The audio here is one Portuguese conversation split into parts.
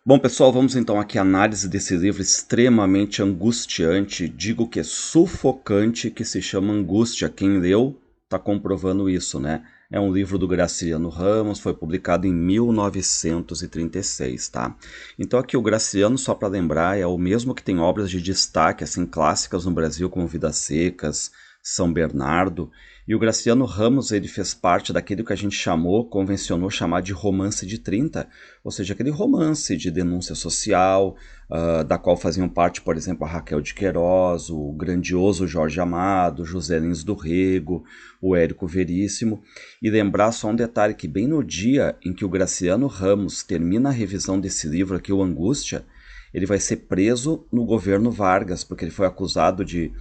Bom, pessoal, vamos então aqui à análise desse livro extremamente angustiante, digo que é sufocante, que se chama Angústia. Quem leu está comprovando isso, né? É um livro do Graciliano Ramos, foi publicado em 1936, tá? Então aqui o Graciliano, só para lembrar, é o mesmo que tem obras de destaque, assim, clássicas no Brasil, como Vidas Secas, São Bernardo. E o Graciliano Ramos, ele fez parte daquele que a gente convencionou chamar de romance de 30, ou seja, aquele romance de denúncia social, da qual faziam parte, por exemplo, a Raquel de Queiroz, o grandioso Jorge Amado, José Lins do Rego, o Érico Veríssimo. E lembrar só um detalhe, que bem no dia em que o Graciliano Ramos termina a revisão desse livro aqui, o Angústia, ele vai ser preso no governo Vargas, porque ele foi acusado de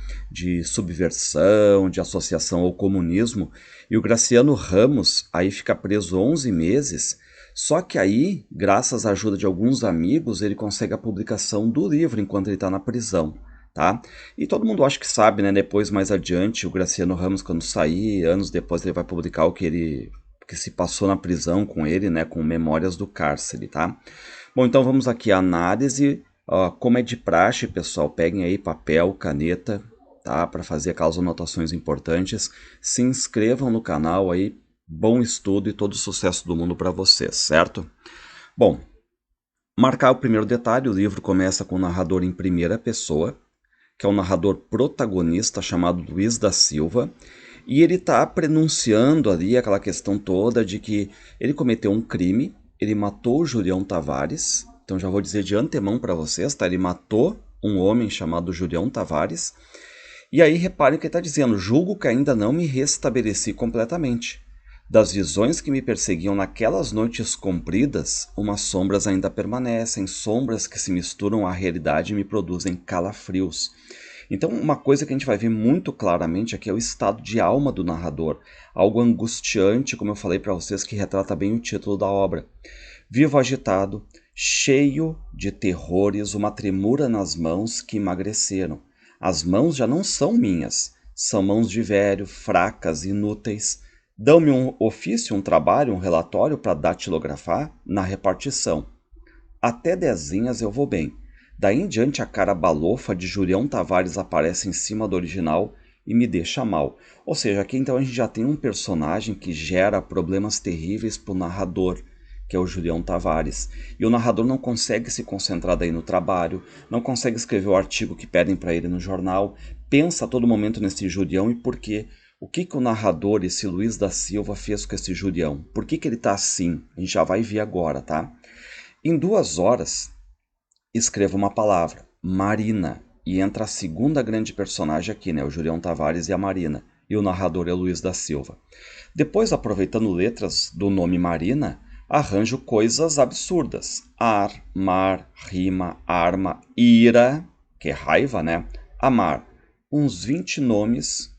subversão, de associação ao comunismo, e o Graciliano Ramos aí fica preso 11 meses, só que aí, graças à ajuda de alguns amigos, ele consegue a publicação do livro enquanto ele está na prisão, tá? E todo mundo acha que sabe, né? Depois, mais adiante, o Graciliano Ramos, quando sair, anos depois, ele vai publicar o que se passou na prisão com ele, né? Com Memórias do Cárcere, tá? Bom, então vamos aqui à análise. Como é de praxe, pessoal, peguem aí papel, caneta, tá? Para fazer aquelas anotações importantes. Se inscrevam no canal aí. Bom estudo e todo o sucesso do mundo para vocês, certo? Bom, marcar o primeiro detalhe, o livro começa com o narrador em primeira pessoa, que é um narrador protagonista chamado Luiz da Silva, e ele está prenunciando ali aquela questão toda de que ele cometeu um crime, ele matou o Julião Tavares, então já vou dizer de antemão para vocês, tá? Ele matou um homem chamado Julião Tavares, e aí reparem o que ele está dizendo: julgo que ainda não me restabeleci completamente. Das visões que me perseguiam naquelas noites compridas, umas sombras ainda permanecem, sombras que se misturam à realidade e me produzem calafrios. Então, uma coisa que a gente vai ver muito claramente aqui é o estado de alma do narrador, algo angustiante, como eu falei para vocês, que retrata bem o título da obra. Vivo agitado, cheio de terrores, uma tremura nas mãos que emagreceram. As mãos já não são minhas, são mãos de velho, fracas, inúteis. Dão-me um ofício, um trabalho, um relatório para datilografar na repartição. Até dezinhas eu vou bem. Daí em diante a cara balofa de Julião Tavares aparece em cima do original e me deixa mal. Ou seja, aqui então a gente já tem um personagem que gera problemas terríveis para o narrador, que é o Julião Tavares. E o narrador não consegue se concentrar daí no trabalho, não consegue escrever o artigo que pedem para ele no jornal, pensa a todo momento nesse Julião e por quê. O que o narrador, esse Luiz da Silva, fez com esse Julião? Por que ele está assim? A gente já vai ver agora, tá? Em 2 horas, escreva uma palavra, Marina, e entra a segunda grande personagem aqui, né? O Julião Tavares e a Marina, e o narrador é o Luiz da Silva. Depois, aproveitando letras do nome Marina, arranjo coisas absurdas. Ar, mar, rima, arma, ira, que é raiva, né? Amar. Uns 20 nomes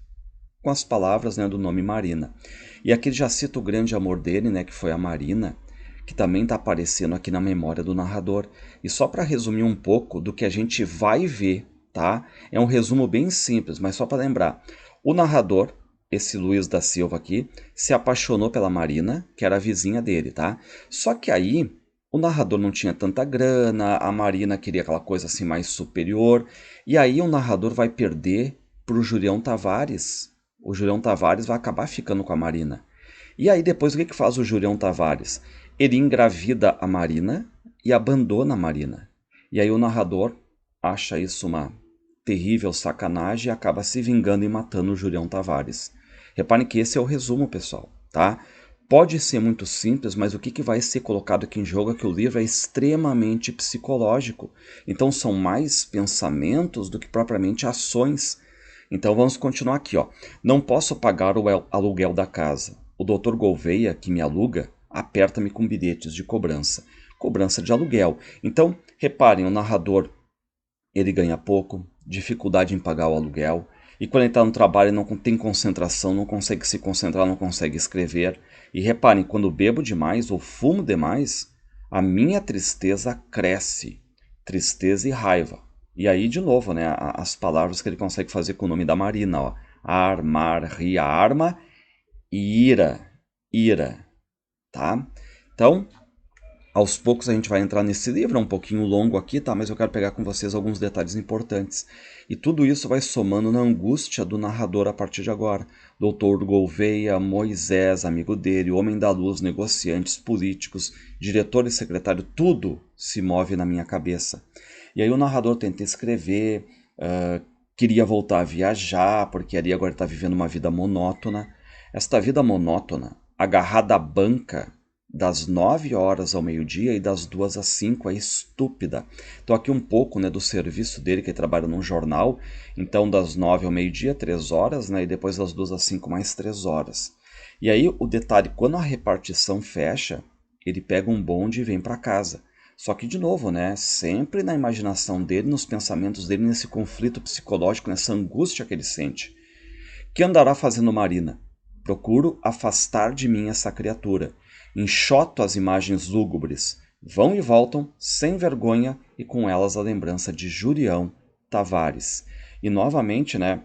com as palavras, né, do nome Marina. E aqui ele já cita o grande amor dele, né, que foi a Marina, que também está aparecendo aqui na memória do narrador. E só para resumir um pouco do que a gente vai ver, tá? É um resumo bem simples, mas só para lembrar. O narrador, esse Luiz da Silva aqui, se apaixonou pela Marina, que era a vizinha dele, tá? Só que aí o narrador não tinha tanta grana, a Marina queria aquela coisa assim mais superior, e aí o narrador vai perder para o Julião Tavares. O Julião Tavares vai acabar ficando com a Marina. E aí depois o que faz o Julião Tavares? Ele engravida a Marina e abandona a Marina. E aí o narrador acha isso uma terrível sacanagem e acaba se vingando e matando o Julião Tavares. Reparem que esse é o resumo, pessoal, tá? Pode ser muito simples, mas o que vai ser colocado aqui em jogo é que o livro é extremamente psicológico. Então são mais pensamentos do que propriamente ações. Então vamos continuar aqui, ó. Não posso pagar o aluguel da casa. O Dr. Gouveia, que me aluga, aperta-me com bilhetes de cobrança. Cobrança de aluguel. Então, reparem, o narrador, ele ganha pouco, dificuldade em pagar o aluguel, e quando ele está no trabalho ele não tem concentração, não consegue se concentrar, não consegue escrever. E reparem, quando bebo demais ou fumo demais, a minha tristeza cresce. Tristeza e raiva. E aí, de novo, né, as palavras que ele consegue fazer com o nome da Marina, ó. Ar, mar, ria, arma e ira. Ira, tá? Então, Aos poucos a gente vai entrar nesse livro, é um pouquinho longo aqui, tá? Mas eu quero pegar com vocês alguns detalhes importantes. E tudo isso vai somando na angústia do narrador a partir de agora. Doutor Gouveia, Moisés, amigo dele, homem da luz, negociantes, políticos, diretor e secretário, tudo se move na minha cabeça. E aí o narrador tenta escrever, queria voltar a viajar, porque ali agora está vivendo uma vida monótona. Esta vida monótona, agarrada à banca, das 9 horas ao meio-dia e das 2 às 5 é estúpida. Então aqui um pouco, né, do serviço dele, que ele trabalha num jornal. Então das 9 ao meio-dia, 3 horas, né, e depois das 2 às 5 mais 3 horas. E aí o detalhe, quando a repartição fecha, ele pega um bonde e vem para casa. Só que, de novo, né, sempre na imaginação dele, nos pensamentos dele, nesse conflito psicológico, nessa angústia que ele sente. Que andará fazendo Marina? Procuro afastar de mim essa criatura. Enxoto as imagens lúgubres. Vão e voltam, sem vergonha, e com elas a lembrança de Jurião Tavares. E novamente, né,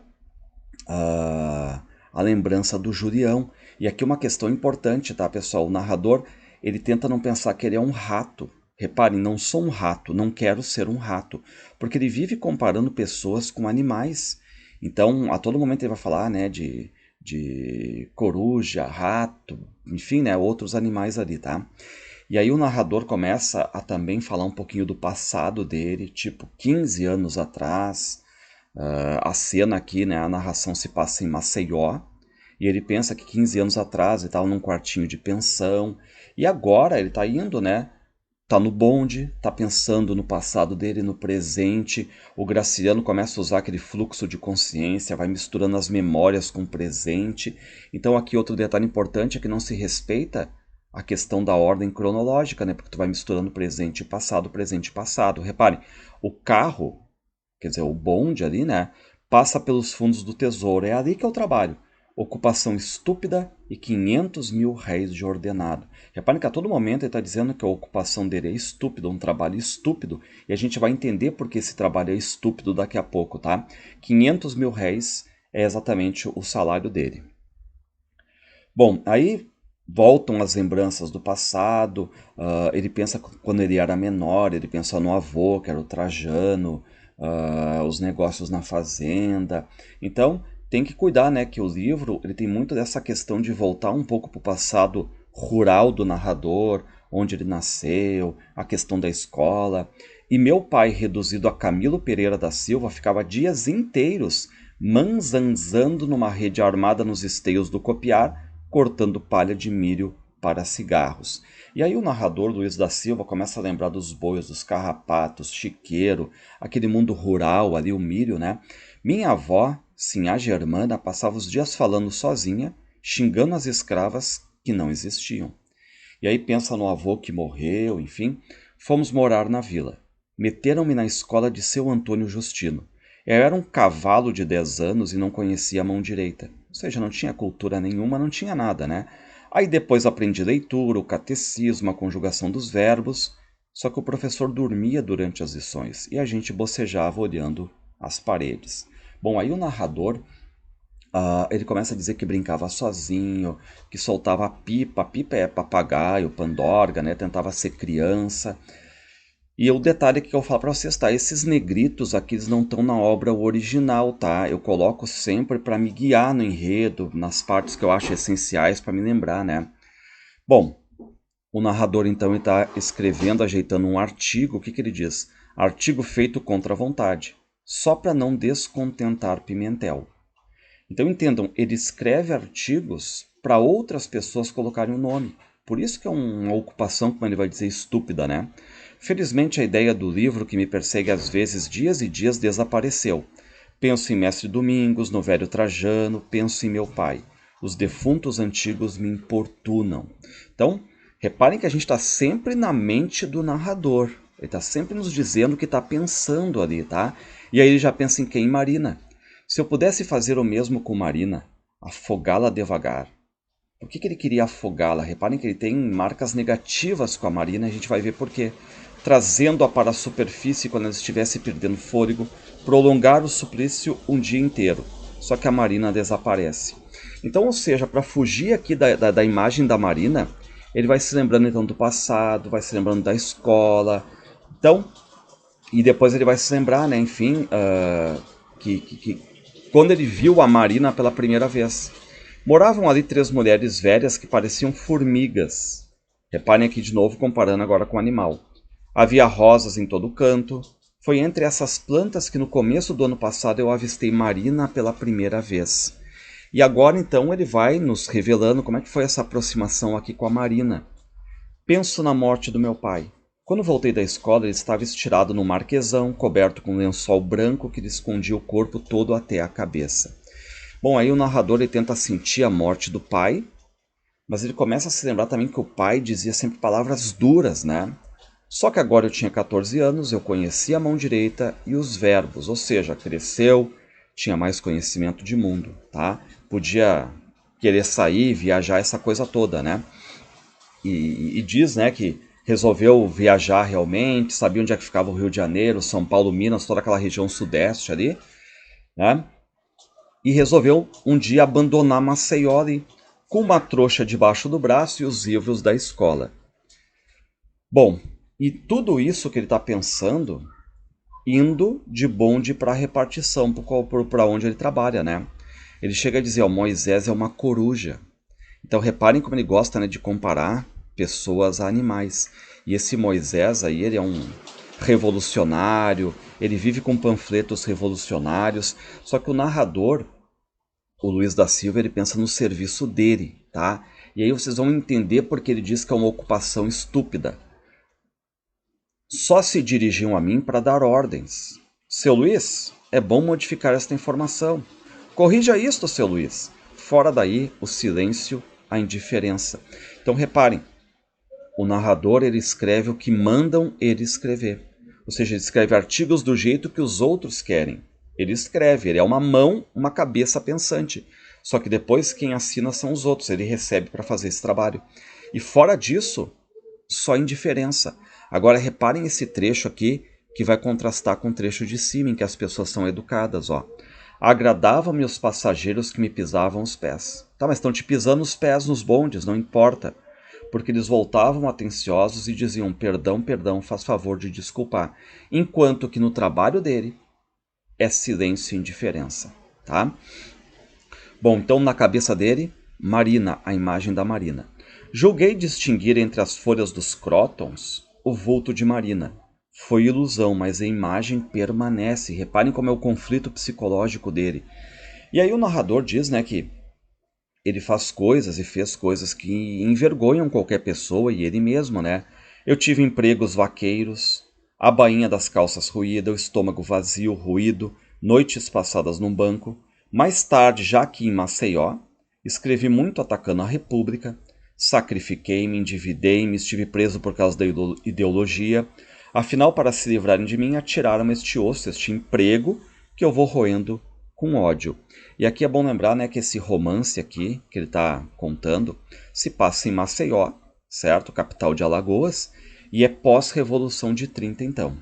a lembrança do Jurião. E aqui uma questão importante, tá, pessoal? O narrador, ele tenta não pensar que ele é um rato. Reparem, não sou um rato, não quero ser um rato. Porque ele vive comparando pessoas com animais. Então, a todo momento ele vai falar, né, de coruja, rato, enfim, né, outros animais ali, tá? E aí o narrador começa a também falar um pouquinho do passado dele, tipo 15 anos atrás. A cena aqui, né, a narração se passa em Maceió, e ele pensa que 15 anos atrás ele estava num quartinho de pensão, e agora ele está indo, né, tá no bonde, tá pensando no passado dele, no presente. O Graciliano começa a usar aquele fluxo de consciência, vai misturando as memórias com o presente. Então aqui outro detalhe importante é que não se respeita a questão da ordem cronológica, né? Porque tu vai misturando presente e passado. Reparem, o carro, quer dizer, o bonde ali, né, passa pelos fundos do tesouro. É ali que eu trabalho. Ocupação estúpida e 500 mil réis de ordenado. Reparem que a todo momento ele está dizendo que a ocupação dele é estúpida, um trabalho estúpido, e a gente vai entender por que esse trabalho é estúpido daqui a pouco, tá? 500 mil réis é exatamente o salário dele. Bom, aí voltam as lembranças do passado, ele pensa quando ele era menor, ele pensa no avô, que era o Trajano, os negócios na fazenda. Então, tem que cuidar, né, que o livro ele tem muito dessa questão de voltar um pouco para o passado rural do narrador, onde ele nasceu, a questão da escola. E meu pai, reduzido a Camilo Pereira da Silva, ficava dias inteiros manzanzando numa rede armada nos esteios do copiar, cortando palha de milho para cigarros. E aí o narrador Luiz da Silva começa a lembrar dos bois, dos carrapatos, chiqueiro, aquele mundo rural ali, o milho, né? Minha avó, Sinhá Germana, passava os dias falando sozinha, xingando as escravas que não existiam. E aí pensa no avô que morreu, enfim. Fomos morar na vila. Meteram-me na escola de seu Antônio Justino. Eu era um cavalo de 10 anos e não conhecia a mão direita. Ou seja, não tinha cultura nenhuma, não tinha nada, né? Aí depois aprendi leitura, o catecismo, a conjugação dos verbos. Só que o professor dormia durante as lições e a gente bocejava olhando as paredes. Bom, aí o narrador, ele começa a dizer que brincava sozinho, que soltava pipa. Pipa é papagaio, pandorga, né? Tentava ser criança. E o detalhe que eu falo para vocês, tá? Esses negritos aqui, eles não estão na obra original, tá? Eu coloco sempre para me guiar no enredo, nas partes que eu acho essenciais para me lembrar, né? Bom, o narrador então está escrevendo, ajeitando um artigo. O que ele diz? Artigo feito contra a vontade, só para não descontentar Pimentel. Então entendam, ele escreve artigos para outras pessoas colocarem o nome. Por isso que é uma ocupação, como ele vai dizer, estúpida, né? Felizmente a ideia do livro, que me persegue às vezes dias e dias, desapareceu. Penso em Mestre Domingos, no velho Trajano, penso em meu pai. Os defuntos antigos me importunam. Então, reparem que a gente está sempre na mente do narrador. Ele está sempre nos dizendo o que está pensando ali, tá? E aí ele já pensa em quem? Marina. Se eu pudesse fazer o mesmo com Marina, afogá-la devagar. Por que ele queria afogá-la? Reparem que ele tem marcas negativas com a Marina, a gente vai ver por quê. Trazendo-a para a superfície quando ela estivesse perdendo fôlego, prolongar o suplício um dia inteiro. Só que a Marina desaparece. Então, ou seja, para fugir aqui da imagem da Marina, Ele vai se lembrando então do passado, vai se lembrando da escola. Então, e depois ele vai se lembrar, né, enfim, que quando ele viu a Marina pela primeira vez. Moravam ali três mulheres velhas que pareciam formigas. Reparem aqui de novo, comparando agora com o animal. Havia rosas em todo canto. Foi entre essas plantas que no começo do ano passado eu avistei Marina pela primeira vez. E agora então ele vai nos revelando como é que foi essa aproximação aqui com a Marina. Penso na morte do meu pai. Quando voltei da escola, ele estava estirado no marquesão, coberto com um lençol branco que lhe escondia o corpo todo até a cabeça. Bom, aí o narrador ele tenta sentir a morte do pai, mas ele começa a se lembrar também que o pai dizia sempre palavras duras, né? Só que agora eu tinha 14 anos, eu conhecia a mão direita e os verbos, ou seja, cresceu, tinha mais conhecimento de mundo, tá? Podia querer sair, viajar, essa coisa toda, né? E diz, né, que resolveu viajar realmente, sabia onde é que ficava o Rio de Janeiro, São Paulo, Minas, toda aquela região sudeste ali, né? E resolveu um dia abandonar Maceió ali, com uma trouxa debaixo do braço e os livros da escola. Bom, e tudo isso que ele está pensando, indo de bonde para a repartição, para onde ele trabalha, né? Ele chega a dizer, ó, Moisés é uma coruja. Então reparem como ele gosta, né, de comparar pessoas a animais. E esse Moisés aí, ele é um revolucionário, ele vive com panfletos revolucionários, só que o narrador, o Luiz da Silva, ele pensa no serviço dele, tá? E aí vocês vão entender porque ele diz que é uma ocupação estúpida. Só se dirigiam a mim para dar ordens. Seu Luiz, é bom modificar esta informação. Corrija isto, seu Luiz. Fora daí, o silêncio, a indiferença. Então reparem, o narrador ele escreve o que mandam ele escrever. Ou seja, ele escreve artigos do jeito que os outros querem. Ele escreve, ele é uma mão, uma cabeça pensante. Só que depois quem assina são os outros, ele recebe para fazer esse trabalho. E fora disso, só indiferença. Agora reparem esse trecho aqui que vai contrastar com o trecho de cima em que as pessoas são educadas, ó. Agradavam-me os passageiros que me pisavam os pés. Tá, mas estão te pisando os pés nos bondes, não importa. Porque eles voltavam atenciosos e diziam perdão, perdão, faz favor de desculpar. Enquanto que no trabalho dele é silêncio e indiferença, tá? Bom, então na cabeça dele, Marina, a imagem da Marina. Julguei distinguir entre as folhas dos crótons o vulto de Marina. Foi ilusão, mas a imagem permanece. Reparem como é o conflito psicológico dele. E aí o narrador diz, né, que ele faz coisas e fez coisas que envergonham qualquer pessoa e ele mesmo, né? Eu tive empregos vaqueiros, a bainha das calças ruída, o estômago vazio, ruído, noites passadas num banco. Mais tarde, já aqui em Maceió, escrevi muito atacando a República, sacrifiquei-me, endividei-me, estive preso por causa da ideologia. Afinal, para se livrarem de mim, atiraram este osso, este emprego, que eu vou roendo com ódio. E aqui é bom lembrar, né, que esse romance aqui, que ele está contando, se passa em Maceió, certo? Capital de Alagoas, e é pós-Revolução de 30, então.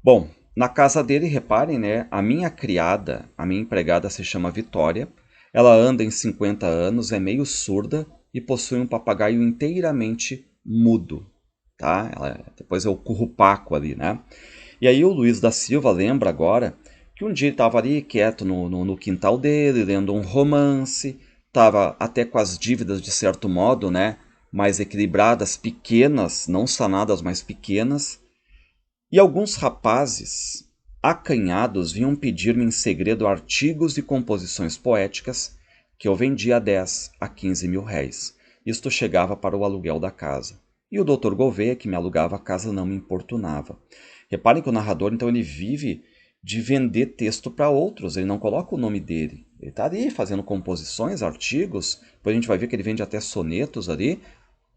Bom, na casa dele, reparem, né, a minha criada, a minha empregada se chama Vitória, ela anda em 50 anos, é meio surda e possui um papagaio inteiramente mudo, tá? Depois é o currupaco ali, né? E aí o Luiz da Silva lembra agora que um dia ele estava ali quieto no quintal dele, lendo um romance, estava até com as dívidas de certo modo, né? Mais equilibradas, pequenas, não sanadas, mas pequenas. E alguns rapazes, acanhados, vinham pedir-me em segredo artigos e composições poéticas que eu vendia a 10 a 15 mil réis. Isto chegava para o aluguel da casa. E o Dr. Gouveia, que me alugava a casa, não me importunava. Reparem que o narrador, então, ele vive de vender texto para outros, ele não coloca o nome dele. Ele está ali fazendo composições, artigos, depois a gente vai ver que ele vende até sonetos ali,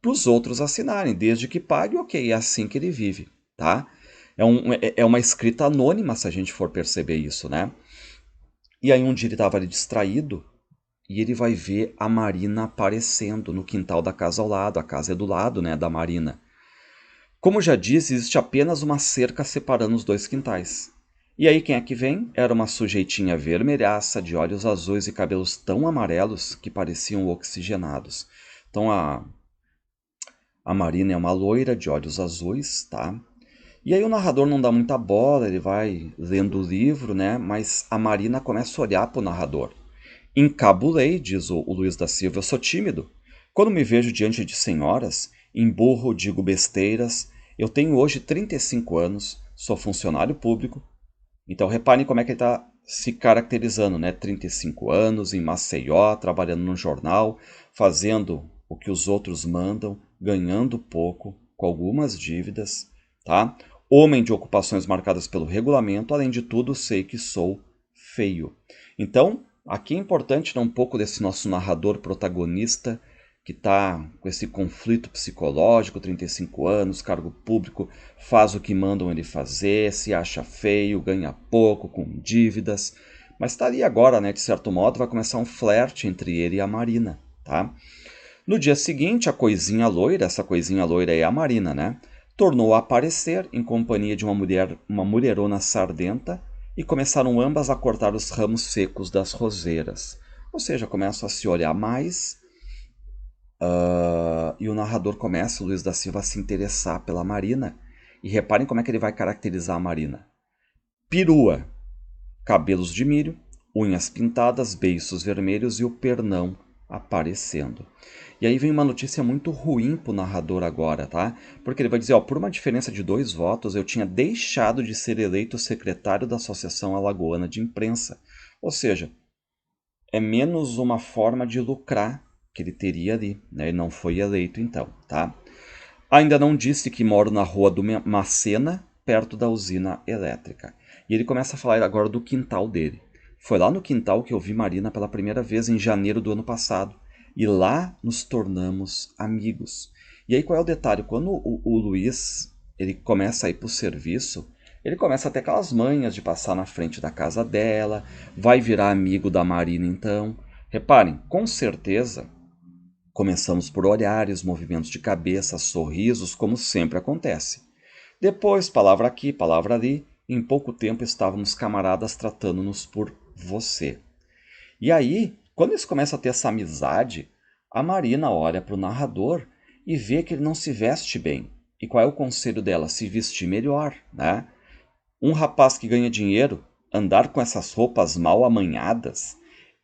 para os outros assinarem, desde que pague, ok, é assim que ele vive, tá? É uma escrita anônima, se a gente for perceber isso, né? E aí um dia ele estava ali distraído e ele vai ver a Marina aparecendo no quintal da casa ao lado. A casa é do lado, né, da Marina. Como já disse, existe apenas uma cerca separando os dois quintais. E aí quem é que vem? Era uma sujeitinha vermelhaça, de olhos azuis e cabelos tão amarelos que pareciam oxigenados. Então a Marina é uma loira de olhos azuis, tá? E aí o narrador não dá muita bola, ele vai lendo o livro, né? Mas a Marina começa a olhar para o narrador. Encabulei, diz o Luiz da Silva, eu sou tímido. Quando me vejo diante de senhoras, emburro, digo besteiras. Eu tenho hoje 35 anos, sou funcionário público. Então reparem como é que ele está se caracterizando, né? 35 anos, em Maceió, trabalhando num jornal, fazendo o que os outros mandam, ganhando pouco, com algumas dívidas, tá? Homem de ocupações marcadas pelo regulamento, além de tudo, sei que sou feio. Então, aqui é importante dar um pouco desse nosso narrador protagonista que está com esse conflito psicológico, 35 anos, cargo público, faz o que mandam ele fazer, se acha feio, ganha pouco, com dívidas. Mas está ali agora, né? De certo modo, vai começar um flerte entre ele e a Marina, tá? No dia seguinte, a coisinha loira, essa coisinha loira é a Marina, né? Tornou a aparecer em companhia de uma mulherona sardenta e começaram ambas a cortar os ramos secos das roseiras. Ou seja, começam a se olhar mais e o narrador começa, o Luiz da Silva, a se interessar pela Marina. E reparem como é que ele vai caracterizar a Marina. Perua, cabelos de milho, unhas pintadas, beiços vermelhos e o pernão aparecendo. E aí vem uma notícia muito ruim pro narrador agora, tá? Porque ele vai dizer, ó, por uma diferença de 2 votos, eu tinha deixado de ser eleito secretário da Associação Alagoana de Imprensa. Ou seja, é menos uma forma de lucrar que ele teria ali, né? Ele não foi eleito então, tá? Ainda não disse que moro na rua do Macena, perto da usina elétrica. E ele começa a falar agora do quintal dele. Foi lá no quintal que eu vi Marina pela primeira vez em janeiro do ano passado. E lá nos tornamos amigos. E aí qual é o detalhe? Quando o Luiz ele começa a ir para o serviço, ele começa a ter aquelas manhas de passar na frente da casa dela, vai virar amigo da Marina então. Reparem, com certeza começamos por olhares, movimentos de cabeça, sorrisos, como sempre acontece. Depois, palavra aqui, palavra ali, em pouco tempo estávamos camaradas tratando-nos por você. E aí, quando eles começam a ter essa amizade, a Marina olha para o narrador e vê que ele não se veste bem. E qual é o conselho dela? Se vestir melhor, né? Um rapaz que ganha dinheiro, andar com essas roupas mal amanhadas?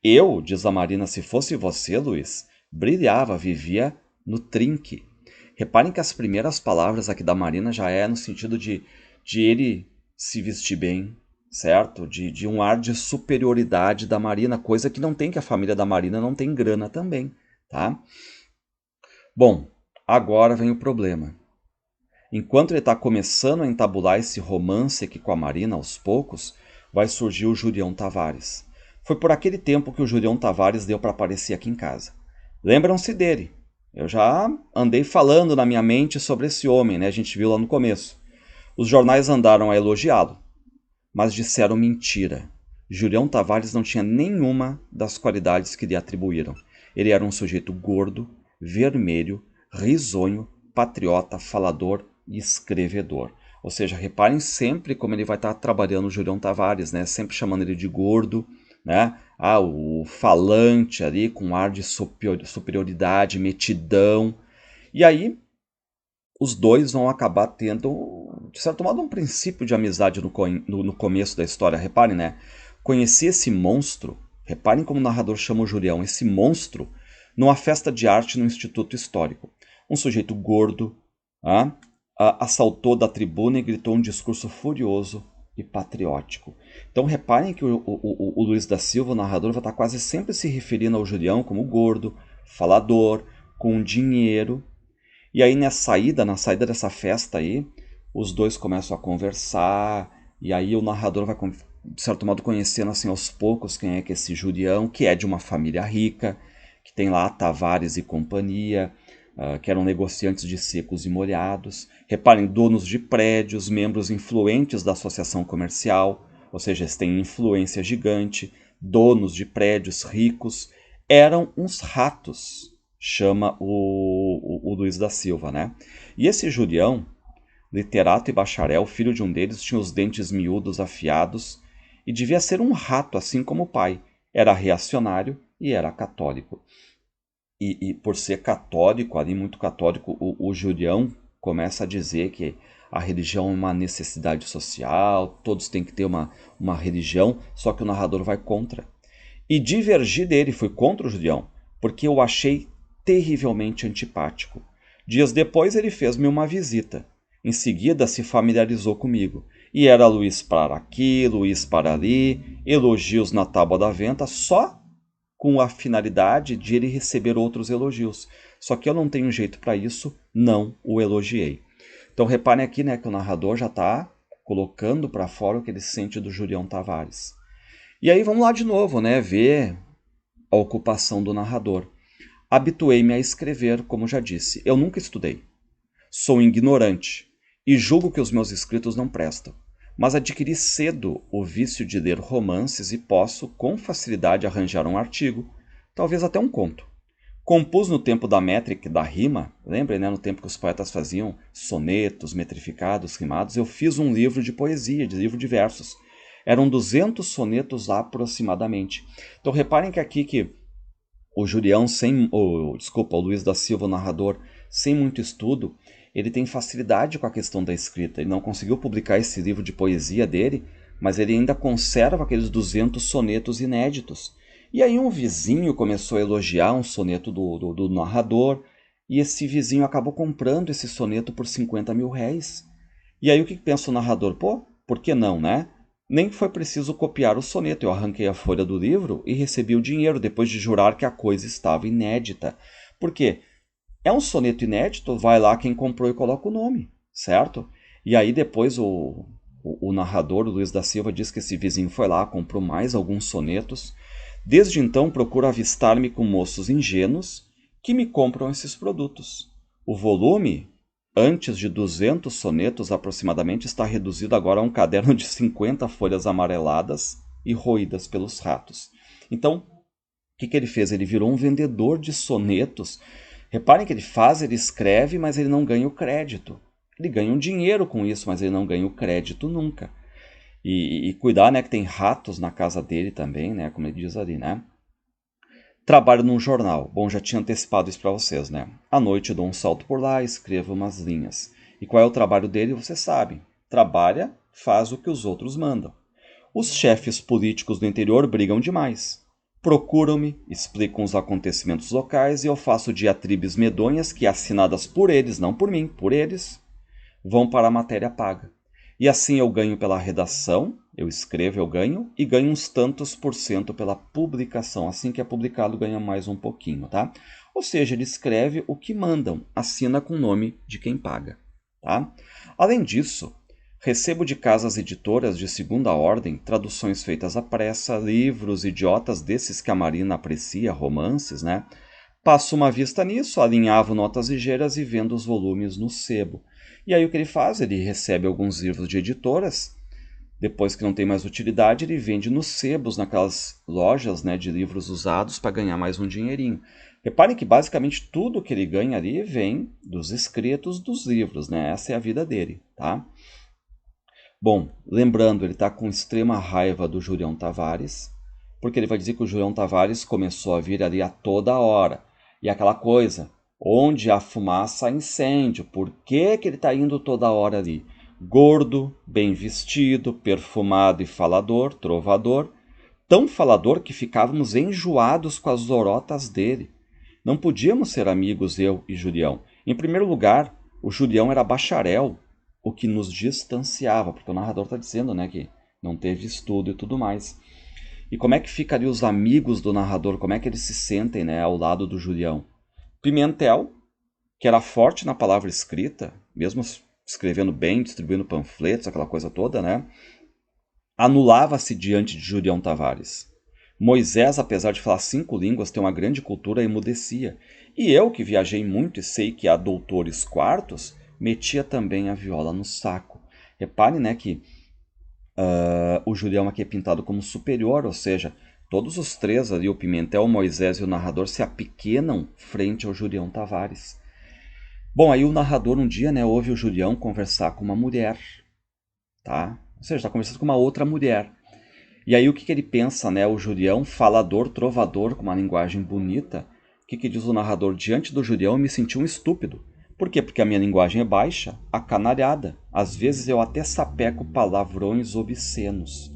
Eu, diz a Marina, se fosse você, Luiz, brilhava, vivia no trinque. Reparem que as primeiras palavras aqui da Marina já é no sentido de ele se vestir bem, certo? De um ar de superioridade da Marina, coisa que não tem, que a família da Marina não tem grana também, tá? Bom, agora vem o problema. Enquanto ele está começando a entabular esse romance aqui com a Marina aos poucos, vai surgir o Julião Tavares. Foi por aquele tempo que o Julião Tavares deu para aparecer aqui em casa. Lembram-se dele? Eu já andei falando na minha mente sobre esse homem, né? A gente viu lá no começo. Os jornais andaram a elogiá-lo, mas disseram mentira. Julião Tavares não tinha nenhuma das qualidades que lhe atribuíram. Ele era um sujeito gordo, vermelho, risonho, patriota, falador e escrevedor. Ou seja, reparem sempre como ele vai estar trabalhando o Julião Tavares, né? Sempre chamando ele de gordo, né? Ah, o falante ali com um ar de superioridade, metidão. E aí os dois vão acabar tendo, de certo modo, um princípio de amizade no começo da história. Reparem, né? Conheci esse monstro, reparem como o narrador chama o Julião, esse monstro, numa festa de arte no Instituto Histórico. Um sujeito gordo, assaltou da tribuna e gritou um discurso furioso e patriótico. Então reparem que o Luiz da Silva, o narrador, vai estar quase sempre se referindo ao Julião como gordo, falador, com dinheiro. E aí na saída dessa festa aí, os dois começam a conversar, e aí o narrador vai, de certo modo, conhecendo assim aos poucos quem é que é esse Julião, que é de uma família rica, que tem lá Tavares e companhia, que eram negociantes de secos e molhados. Reparem, donos de prédios, membros influentes da associação comercial, ou seja, eles têm influência gigante, donos de prédios ricos, eram uns ratos, chama o Luiz da Silva, né? E esse Julião, literato e bacharel, filho de um deles, tinha os dentes miúdos afiados e devia ser um rato, assim como o pai. Era reacionário e era católico. e por ser católico, ali muito católico, o Julião começa a dizer que a religião é uma necessidade social, todos têm que ter uma religião, só que o narrador vai contra. E divergi dele, fui contra o Julião, porque eu achei terrivelmente antipático. Dias depois ele fez-me uma visita. Em seguida se familiarizou comigo. E era Luiz para aqui, Luiz para ali, elogios na tábua da venta, só com a finalidade de ele receber outros elogios. Só que eu não tenho jeito para isso, não o elogiei. Então reparem aqui, né, que o narrador já está colocando para fora o que ele sente do Julião Tavares. E aí vamos lá de novo, né, ver a ocupação do narrador. Habituei-me a escrever, como já disse. Eu nunca estudei. Sou ignorante e julgo que os meus escritos não prestam. Mas adquiri cedo o vício de ler romances e posso, com facilidade, arranjar um artigo, talvez até um conto. Compus no tempo da métrica e da rima, lembrem, né, no tempo que os poetas faziam sonetos, metrificados, rimados, eu fiz um livro de poesia, de livro de versos. Eram 200 sonetos aproximadamente. Então reparem que aqui que o Julião, o Luiz da Silva, o narrador, sem muito estudo, ele tem facilidade com a questão da escrita. Ele não conseguiu publicar esse livro de poesia dele, mas ele ainda conserva aqueles 200 sonetos inéditos. E aí um vizinho começou a elogiar um soneto do narrador, e esse vizinho acabou comprando esse soneto por 50 mil réis. E aí o que pensa o narrador? Pô, por que não, né? Nem foi preciso copiar o soneto, eu arranquei a folha do livro e recebi o dinheiro, depois de jurar que a coisa estava inédita. Por quê? É um soneto inédito, vai lá quem comprou e coloca o nome, certo? E aí depois o narrador, o Luiz da Silva, diz que esse vizinho foi lá, comprou mais alguns sonetos. Desde então procuro avistar-me com moços ingênuos que me compram esses produtos. O volume, antes de 200 sonetos aproximadamente, está reduzido agora a um caderno de 50 folhas amareladas e roídas pelos ratos. Então, o que ele fez? Ele virou um vendedor de sonetos. Reparem que ele escreve, mas ele não ganha o crédito. Ele ganha um dinheiro com isso, mas ele não ganha o crédito nunca. E cuidar, né, que tem ratos na casa dele também, né, como ele diz ali, né? Trabalho num jornal. Bom, já tinha antecipado isso para vocês, né? À noite dou um salto por lá, escrevo umas linhas. E qual é o trabalho dele? Você sabe. Trabalha, faz o que os outros mandam. Os chefes políticos do interior brigam demais. Procuram-me, explicam os acontecimentos locais e eu faço diatribes medonhas que, assinadas por eles, não por mim, por eles, vão para a matéria paga. E assim eu ganho pela redação, eu escrevo, eu ganho, e ganho uns tantos por cento pela publicação. Assim que é publicado, ganha mais um pouquinho, tá? Ou seja, ele escreve o que mandam, assina com o nome de quem paga, tá? Além disso, recebo de casas editoras de segunda ordem traduções feitas à pressa, livros idiotas desses que a Marina aprecia, romances, né? Passo uma vista nisso, alinhavo notas ligeiras e vendo os volumes no sebo. E aí o que ele faz? Ele recebe alguns livros de editoras, depois que não tem mais utilidade, ele vende nos sebos, naquelas lojas, né, de livros usados para ganhar mais um dinheirinho. Reparem que basicamente tudo que ele ganha ali vem dos escritos dos livros, né? Essa é a vida dele, tá? Bom, lembrando, ele está com extrema raiva do Julião Tavares, porque ele vai dizer que o Julião Tavares começou a vir ali a toda hora. E aquela coisa, onde há fumaça há incêndio, por que ele está indo toda hora ali? Gordo, bem vestido, perfumado e falador, trovador, tão falador que ficávamos enjoados com as lorotas dele. Não podíamos ser amigos, eu e Julião. Em primeiro lugar, o Julião era bacharel, o que nos distanciava, porque o narrador está dizendo, né, que não teve estudo e tudo mais. E como é que fica ali os amigos do narrador, como é que eles se sentem, né, ao lado do Julião? Pimentel, que era forte na palavra escrita, mesmo escrevendo bem, distribuindo panfletos, aquela coisa toda, né, anulava-se diante de Julião Tavares. Moisés, apesar de falar 5 línguas, tem uma grande cultura, emudecia. E eu, que viajei muito e sei que há doutores quartos, metia também a viola no saco. Repare, né, que o Julião aqui é pintado como superior, ou seja, todos os três ali, o Pimentel, o Moisés e o narrador, se apequenam frente ao Julião Tavares. Bom, aí o narrador um dia, né, ouve o Julião conversar com uma mulher, tá? Ou seja, está conversando com uma outra mulher. E aí o que ele pensa, né? O Julião, falador, trovador, com uma linguagem bonita, o que diz o narrador? Diante do Julião eu me senti um estúpido. Por quê? Porque a minha linguagem é baixa, acanalhada. Às vezes eu até sapeco palavrões obscenos.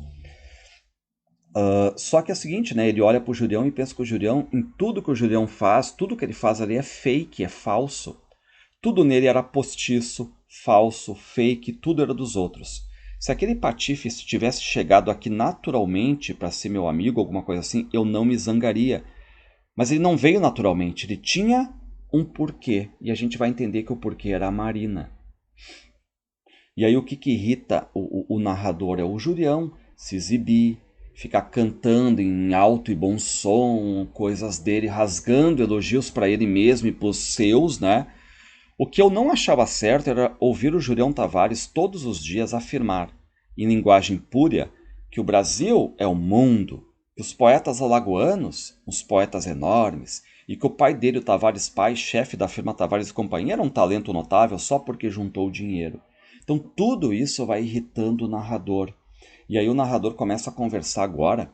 Só que é o seguinte, né? Ele olha pro Julião e pensa que o Julião, em tudo que o Julião faz, tudo que ele faz ali é fake, é falso. Tudo nele era postiço, falso, fake, tudo era dos outros. Se aquele patife tivesse chegado aqui naturalmente para ser meu amigo, alguma coisa assim, eu não me zangaria. Mas ele não veio naturalmente, ele tinha um porquê. E a gente vai entender que o porquê era a Marina. E aí o que irrita o narrador é o Julião se exibir, ficar cantando em alto e bom som, coisas dele, rasgando elogios para ele mesmo e para os seus, né? O que eu não achava certo era ouvir o Julião Tavares todos os dias afirmar, em linguagem púria, que o Brasil é o mundo, que os poetas alagoanos, uns poetas enormes, e que o pai dele, o Tavares Pai, chefe da firma Tavares e Companhia, era um talento notável só porque juntou dinheiro. Então tudo isso vai irritando o narrador. E aí o narrador começa a conversar agora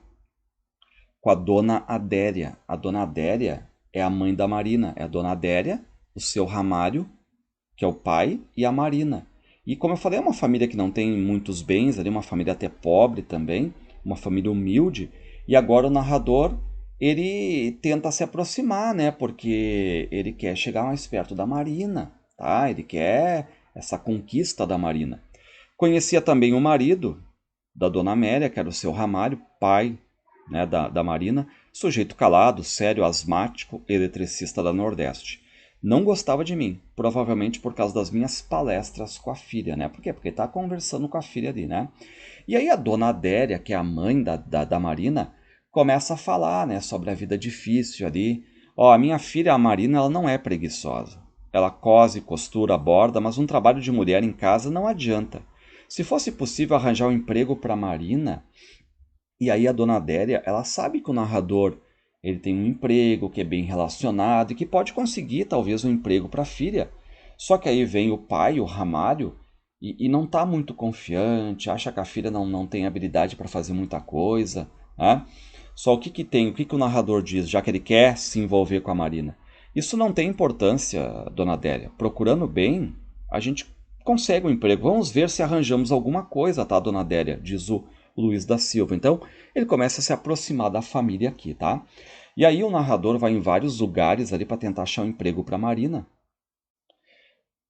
com a dona Adélia. A dona Adélia é a mãe da Marina, é a dona Adélia, o seu Ramário, que é o pai, e a Marina. E como eu falei, é uma família que não tem muitos bens, ali, uma família até pobre também, uma família humilde. E agora o narrador, ele tenta se aproximar, né? Porque ele quer chegar mais perto da Marina, tá? Ele quer essa conquista da Marina. Conhecia também o marido da dona Amélia, que era o seu Ramário, pai, né, da Marina, sujeito calado, sério, asmático, eletricista da Nordeste. Não gostava de mim, provavelmente por causa das minhas palestras com a filha, né? Por quê? Porque tá conversando com a filha ali, né? E aí a dona Adélia, que é a mãe da Marina, começa a falar, né, sobre a vida difícil ali. Ó, a minha filha, a Marina, ela não é preguiçosa. Ela cose, costura, borda, mas um trabalho de mulher em casa não adianta. Se fosse possível arranjar um emprego para Marina, e aí a dona Adélia, ela sabe que o narrador ele tem um emprego, que é bem relacionado e que pode conseguir talvez um emprego para a filha. Só que aí vem o pai, o Ramário, e não está muito confiante, acha que a filha não tem habilidade para fazer muita coisa, né? Só o que tem, o narrador diz, já que ele quer se envolver com a Marina? Isso não tem importância, dona Adélia. Procurando bem, a gente consegue um emprego. Vamos ver se arranjamos alguma coisa, tá, dona Adélia? Diz o Luiz da Silva. Então, ele começa a se aproximar da família aqui, tá? E aí o narrador vai em vários lugares ali para tentar achar um emprego para a Marina.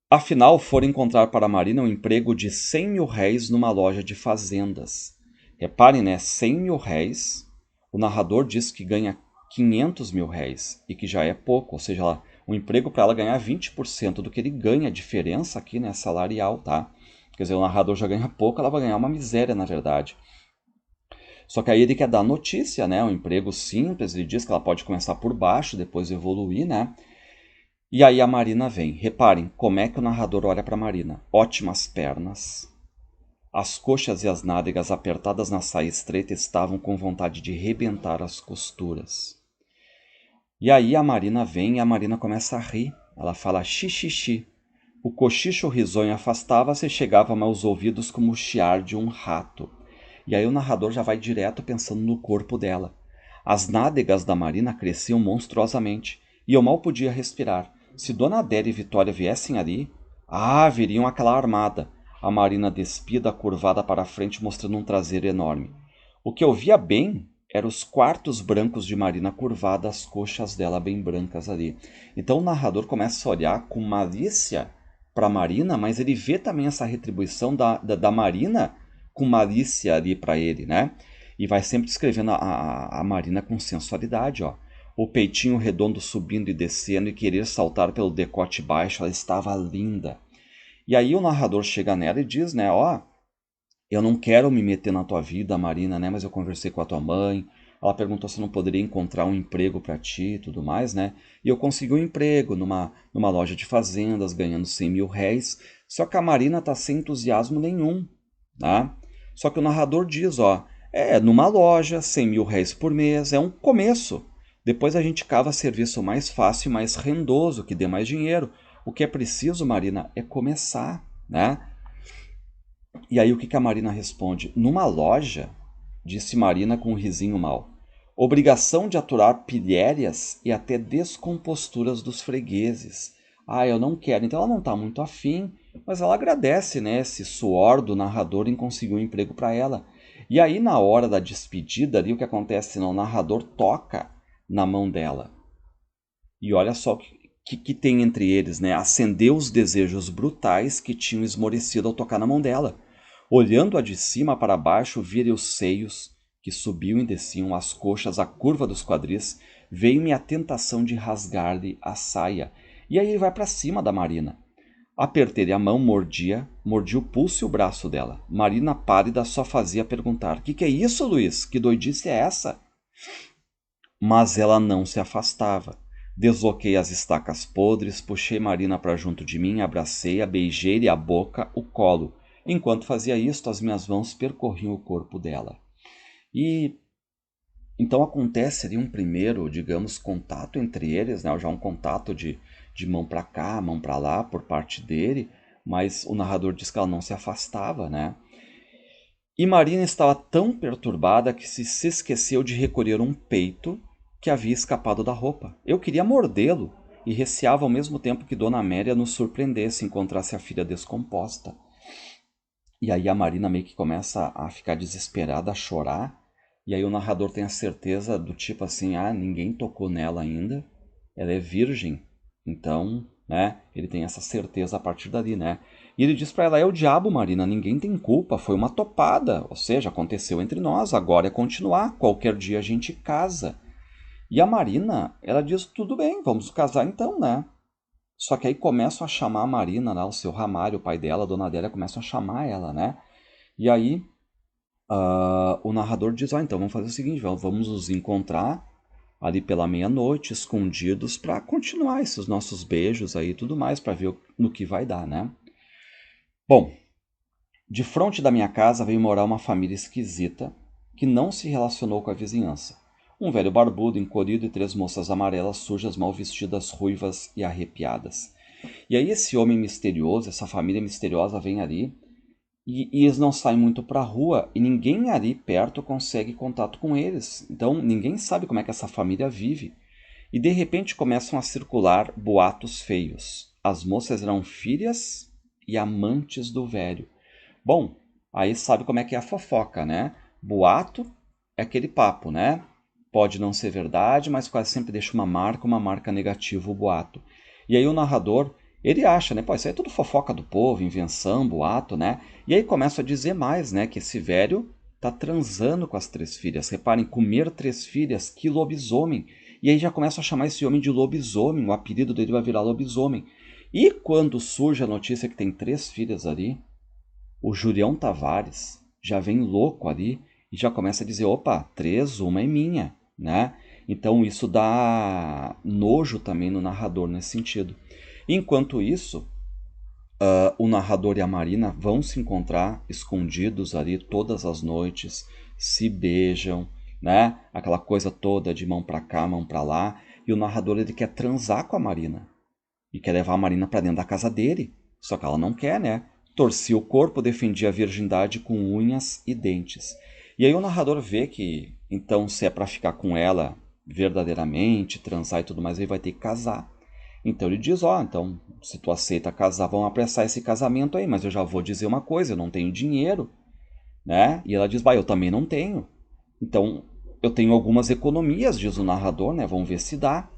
Afinal, foram encontrar para a Marina um emprego de 100 mil réis numa loja de fazendas. Reparem, né? 100 mil réis. O narrador diz que ganha 500 mil réis e que já é pouco, ou seja, um emprego para ela ganhar 20% do que ele ganha, a diferença aqui, né, salarial, tá? Quer dizer, o narrador já ganha pouco, ela vai ganhar uma miséria, na verdade. Só que aí ele quer dar notícia, né? Um emprego simples, ele diz que ela pode começar por baixo, depois evoluir, né? E aí a Marina vem. Reparem como é que o narrador olha para a Marina. Ótimas pernas. As coxas e as nádegas apertadas na saia estreita estavam com vontade de rebentar as costuras. E aí a Marina vem e a Marina começa a rir. Ela fala xixi. O cochicho risonho afastava-se e chegava aos ouvidos como o chiar de um rato. E aí o narrador já vai direto pensando no corpo dela. As nádegas da Marina cresciam monstruosamente e eu mal podia respirar. Se Dona Adélia e Vitória viessem ali, viriam aquela armada. A Marina despida, curvada para a frente, mostrando um traseiro enorme. O que eu via bem eram os quartos brancos de Marina curvada, as coxas dela bem brancas ali. Então o narrador começa a olhar com malícia para a Marina, mas ele vê também essa retribuição da Marina com malícia ali para ele, né? E vai sempre descrevendo a Marina com sensualidade, ó. O peitinho redondo subindo e descendo e querer saltar pelo decote baixo, ela estava linda. E aí o narrador chega nela e diz, né, ó, eu não quero me meter na tua vida, Marina, né, mas eu conversei com a tua mãe, ela perguntou se eu não poderia encontrar um emprego para ti e tudo mais, né, e eu consegui um emprego numa loja de fazendas, ganhando 100 mil réis, só que a Marina tá sem entusiasmo nenhum, tá? Só que o narrador diz, ó, numa loja, 100 mil réis por mês, é um começo. Depois a gente cava serviço mais fácil e mais rendoso, que dê mais dinheiro. O que é preciso, Marina, é começar, né? E aí o que a Marina responde? Numa loja, disse Marina com um risinho mau. obrigação de aturar pilhérias e até descomposturas dos fregueses. Ah, eu não quero. Então ela não está muito afim, mas ela agradece, né, esse suor do narrador em conseguir um emprego para ela. E aí, na hora da despedida, ali o que acontece? O narrador toca na mão dela. E olha só o que tem entre eles, né? Acendeu os desejos brutais que tinham esmorecido ao tocar na mão dela. Olhando-a de cima para baixo, vira os seios que subiam e desciam, as coxas, a curva dos quadris, veio-me a tentação de rasgar-lhe a saia. E aí ele vai para cima da Marina. Apertei-lhe a mão, mordia o pulso e o braço dela. Marina, pálida, só fazia perguntar: que é isso, Luiz? Que doidice é essa? Mas ela não se afastava. Desloquei as estacas podres, puxei Marina para junto de mim, abracei-a, beijei-lhe a boca, o colo. Enquanto fazia isto, as minhas mãos percorriam o corpo dela. E então acontece ali um primeiro, digamos, contato entre eles, né? Já um contato de mão para cá, mão para lá por parte dele, mas o narrador diz que ela não se afastava, né? E Marina estava tão perturbada que se esqueceu de recolher um peito que havia escapado da roupa. Eu queria mordê-lo e receava ao mesmo tempo que Dona Amélia nos surpreendesse e encontrasse a filha descomposta. E aí a Marina meio que começa a ficar desesperada, a chorar. E aí o narrador tem a certeza do tipo assim, ah, ninguém tocou nela ainda, ela é virgem. Então, né, ele tem essa certeza a partir dali, né? E ele diz pra ela, é o diabo, Marina, ninguém tem culpa, foi uma topada. Ou seja, aconteceu entre nós, agora é continuar, qualquer dia a gente casa. E a Marina, ela diz, tudo bem, vamos casar então, né? Só que aí começam a chamar a Marina, né, o seu Ramário, o pai dela, a dona Adélia, começam a chamar ela, né? E aí o narrador diz, então vamos fazer o seguinte, vamos nos encontrar ali pela meia-noite, escondidos, para continuar esses nossos beijos aí e tudo mais, para ver no que vai dar, né? Bom, de frente da minha casa veio morar uma família esquisita que não se relacionou com a vizinhança. Um velho barbudo, encolhido e três moças amarelas, sujas, mal vestidas, ruivas e arrepiadas. E aí esse homem misterioso, essa família misteriosa vem ali e eles não saem muito para a rua e ninguém ali perto consegue contato com eles. Então ninguém sabe como é que essa família vive. E de repente começam a circular boatos feios. As moças eram filhas e amantes do velho. Bom, aí sabe como é que é a fofoca, né? Boato é aquele papo, né? Pode não ser verdade, mas quase sempre deixa uma marca negativa o boato. E aí o narrador, ele acha, né? Pô, isso aí é tudo fofoca do povo, invenção, boato, né? E aí começa a dizer mais, né? Que esse velho tá transando com as três filhas. Reparem, comer três filhas, que lobisomem. E aí já começa a chamar esse homem de lobisomem, o apelido dele vai virar lobisomem. E quando surge a notícia que tem três filhas ali, o Julião Tavares já vem louco ali e já começa a dizer, opa, três, uma é minha, né? Então isso dá nojo também no narrador nesse sentido. Enquanto isso, o narrador e a Marina vão se encontrar escondidos ali todas as noites, se beijam, né? Aquela coisa toda de mão para cá, mão para lá, e o narrador ele quer transar com a Marina e quer levar a Marina para dentro da casa dele. Só que ela não quer, né? Torcia o corpo, defendia a virgindade com unhas e dentes. E aí o narrador vê que, então, se é para ficar com ela verdadeiramente, transar e tudo mais, ele vai ter que casar. Então ele diz, então, se tu aceita casar, vamos apressar esse casamento aí, mas eu já vou dizer uma coisa, eu não tenho dinheiro, né? E ela diz, eu também não tenho. Então, eu tenho algumas economias, diz o narrador, né? Vamos ver se dá.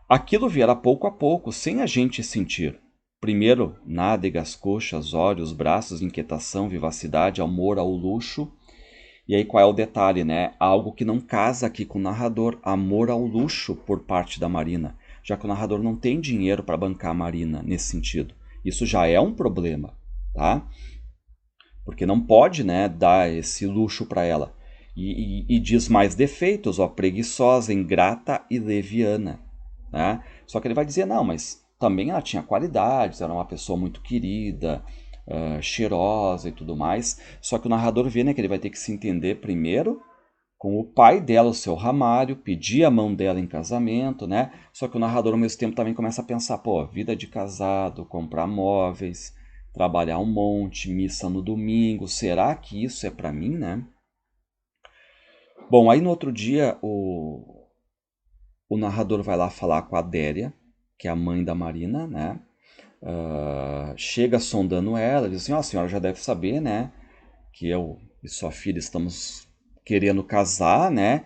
Aquilo viera pouco a pouco, sem a gente sentir. Primeiro, nádegas, coxas, olhos, braços, inquietação, vivacidade, amor ao luxo. E aí qual é o detalhe, né? Algo que não casa aqui com o narrador, amor ao luxo por parte da Marina, já que o narrador não tem dinheiro para bancar a Marina nesse sentido. Isso já é um problema, tá? Porque não pode, né, dar esse luxo para ela. E diz mais defeitos, preguiçosa, ingrata e leviana. Né? Só que ele vai dizer, não, mas também ela tinha qualidades, era uma pessoa muito querida, cheirosa e tudo mais. Só que o narrador vê, né, que ele vai ter que se entender primeiro com o pai dela, o seu Ramário, pedir a mão dela em casamento, né? Só que o narrador ao mesmo tempo também começa a pensar, vida de casado, comprar móveis, trabalhar um monte, missa no domingo, será que isso é para mim, né? Bom, aí no outro dia o narrador vai lá falar com a Adélia, que é a mãe da Marina, né? Chega sondando ela, diz assim, ó, a senhora já deve saber, né? Que eu e sua filha estamos querendo casar, né?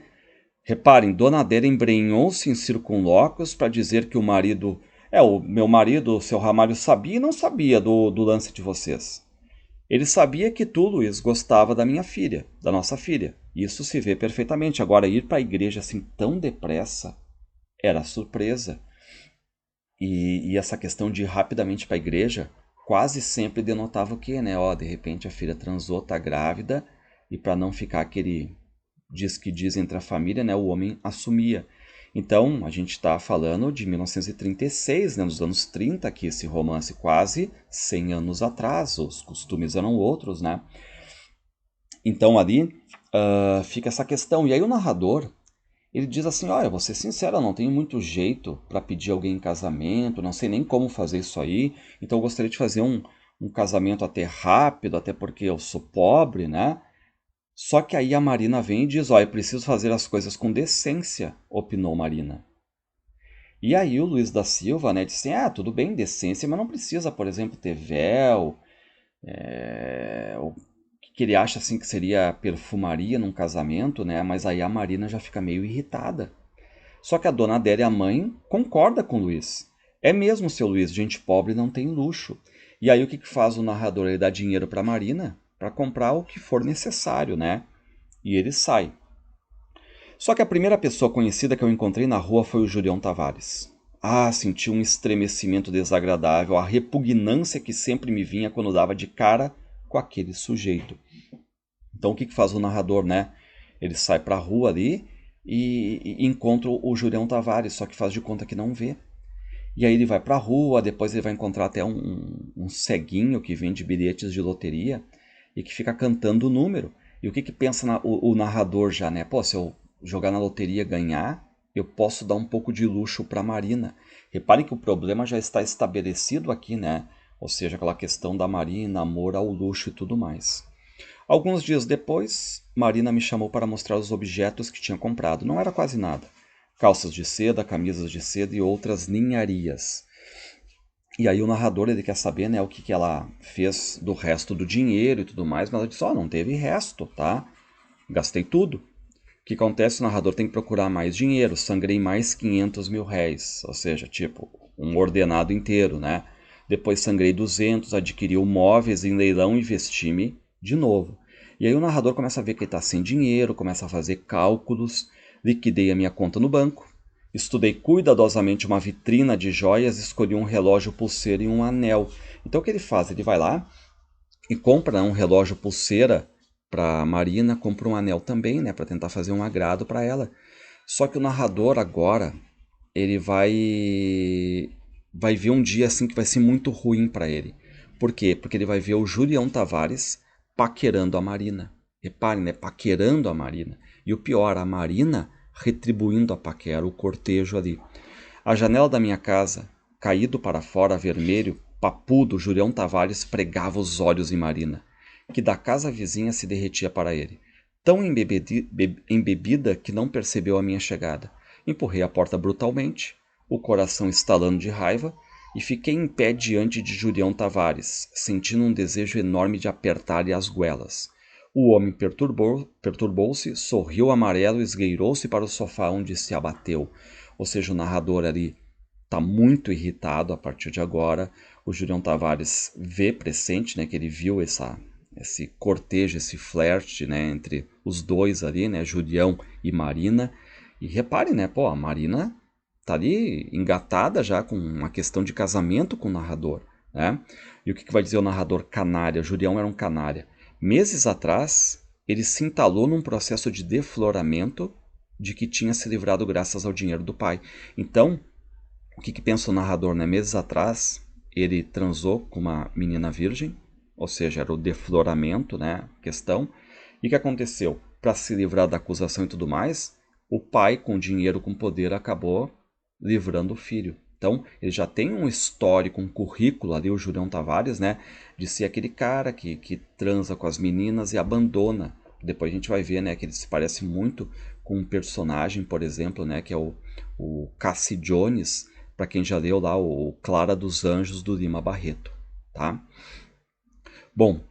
Reparem, Dona Adélia embrenhou-se em circunlóquios para dizer que o marido... o meu marido, o seu Ramalho, sabia e não sabia do lance de vocês. Ele sabia que tu, Luiz, gostava da minha filha, da nossa filha. Isso se vê perfeitamente. Agora, ir para a igreja assim tão depressa era surpresa. E essa questão de ir rapidamente para a igreja quase sempre denotava o quê, né? Ó, de repente a filha transou, tá grávida, e para não ficar aquele diz que diz entre a família, né, o homem assumia. Então, a gente está falando de 1936, né, nos anos 30, aqui esse romance quase 100 anos atrás, os costumes eram outros, né? Então ali fica essa questão. E aí o narrador, ele diz assim, olha, vou ser sincero, eu não tenho muito jeito para pedir alguém em casamento, não sei nem como fazer isso aí, então eu gostaria de fazer um casamento até rápido, até porque eu sou pobre, né? Só que aí a Marina vem e diz, ó, eu preciso fazer as coisas com decência, opinou Marina. E aí o Luiz da Silva, né, disse, tudo bem, decência, mas não precisa, por exemplo, ter véu, o que ele acha assim que seria perfumaria num casamento, né? Mas aí a Marina já fica meio irritada. Só que a dona Adélia, a mãe, concorda com o Luiz. É mesmo, seu Luiz, gente pobre não tem luxo. E aí o que faz o narrador? Ele dá dinheiro para Marina para comprar o que for necessário, né? E ele sai. Só que a primeira pessoa conhecida que eu encontrei na rua foi o Julião Tavares. Senti um estremecimento desagradável, a repugnância que sempre me vinha quando dava de cara com aquele sujeito. Então o que faz o narrador, né? Ele sai pra rua ali e encontra o Julião Tavares, só que faz de conta que não vê. E aí ele vai pra rua, depois ele vai encontrar até um ceguinho que vende bilhetes de loteria e que fica cantando o número. E o que pensa o narrador já, né? Pô, se eu jogar na loteria e ganhar, eu posso dar um pouco de luxo para Marina. Reparem que o problema já está estabelecido aqui, né? Ou seja, aquela questão da Marina, amor ao luxo e tudo mais. Alguns dias depois, Marina me chamou para mostrar os objetos que tinha comprado. Não era quase nada. Calças de seda, camisas de seda e outras ninharias. E aí o narrador ele quer saber, né, o que ela fez do resto do dinheiro e tudo mais, mas ela disse, não teve resto, tá? Gastei tudo. O que acontece? O narrador tem que procurar mais dinheiro. Sangrei mais 500 mil réis. Ou seja, tipo, um ordenado inteiro, né? Depois sangrei 200, adquiri móveis em leilão e vesti-me de novo. E aí o narrador começa a ver que ele está sem dinheiro, começa a fazer cálculos, liquidei a minha conta no banco, estudei cuidadosamente uma vitrina de joias, escolhi um relógio pulseira e um anel. Então o que ele faz? Ele vai lá e compra um relógio pulseira para Marina, compra um anel também, né, para tentar fazer um agrado para ela. Só que o narrador agora, ele vai ver um dia assim que vai ser muito ruim para ele. Por quê? Porque ele vai ver o Julião Tavares paquerando a Marina. Reparem, né, paquerando a Marina. E o pior, a Marina retribuindo a paquera, o cortejo ali. A janela da minha casa, caído para fora, vermelho, papudo, Julião Tavares pregava os olhos em Marina, que da casa vizinha se derretia para ele. Tão embebida que não percebeu a minha chegada. Empurrei a porta brutalmente, o coração estalando de raiva, e fiquei em pé diante de Julião Tavares, sentindo um desejo enorme de apertar-lhe as goelas. O homem perturbou-se, sorriu amarelo e esgueirou-se para o sofá onde se abateu. Ou seja, o narrador ali está muito irritado a partir de agora. O Julião Tavares vê pressente, né, que ele viu esse cortejo, esse flerte, né, entre os dois ali, né, Julião e Marina. E repare, né, pô, a Marina tá ali engatada já com uma questão de casamento com o narrador, né? E o que vai dizer o narrador canária? Julião era um canária. Meses atrás, ele se entalou num processo de defloramento de que tinha se livrado graças ao dinheiro do pai. Então, o que pensa o narrador, né? Meses atrás, ele transou com uma menina virgem, ou seja, era o defloramento, né? Questão. E o que aconteceu? Para se livrar da acusação e tudo mais, o pai, com dinheiro, com poder, acabou livrando o filho. Então, ele já tem um histórico, um currículo ali, o Julião Tavares, né? De ser aquele cara que transa com as meninas e abandona Depois a gente vai ver, né, que ele se parece muito com um personagem, por exemplo, né, que é o Cassie Jones, para quem já leu lá o Clara dos Anjos do Lima Barreto, tá? Bom,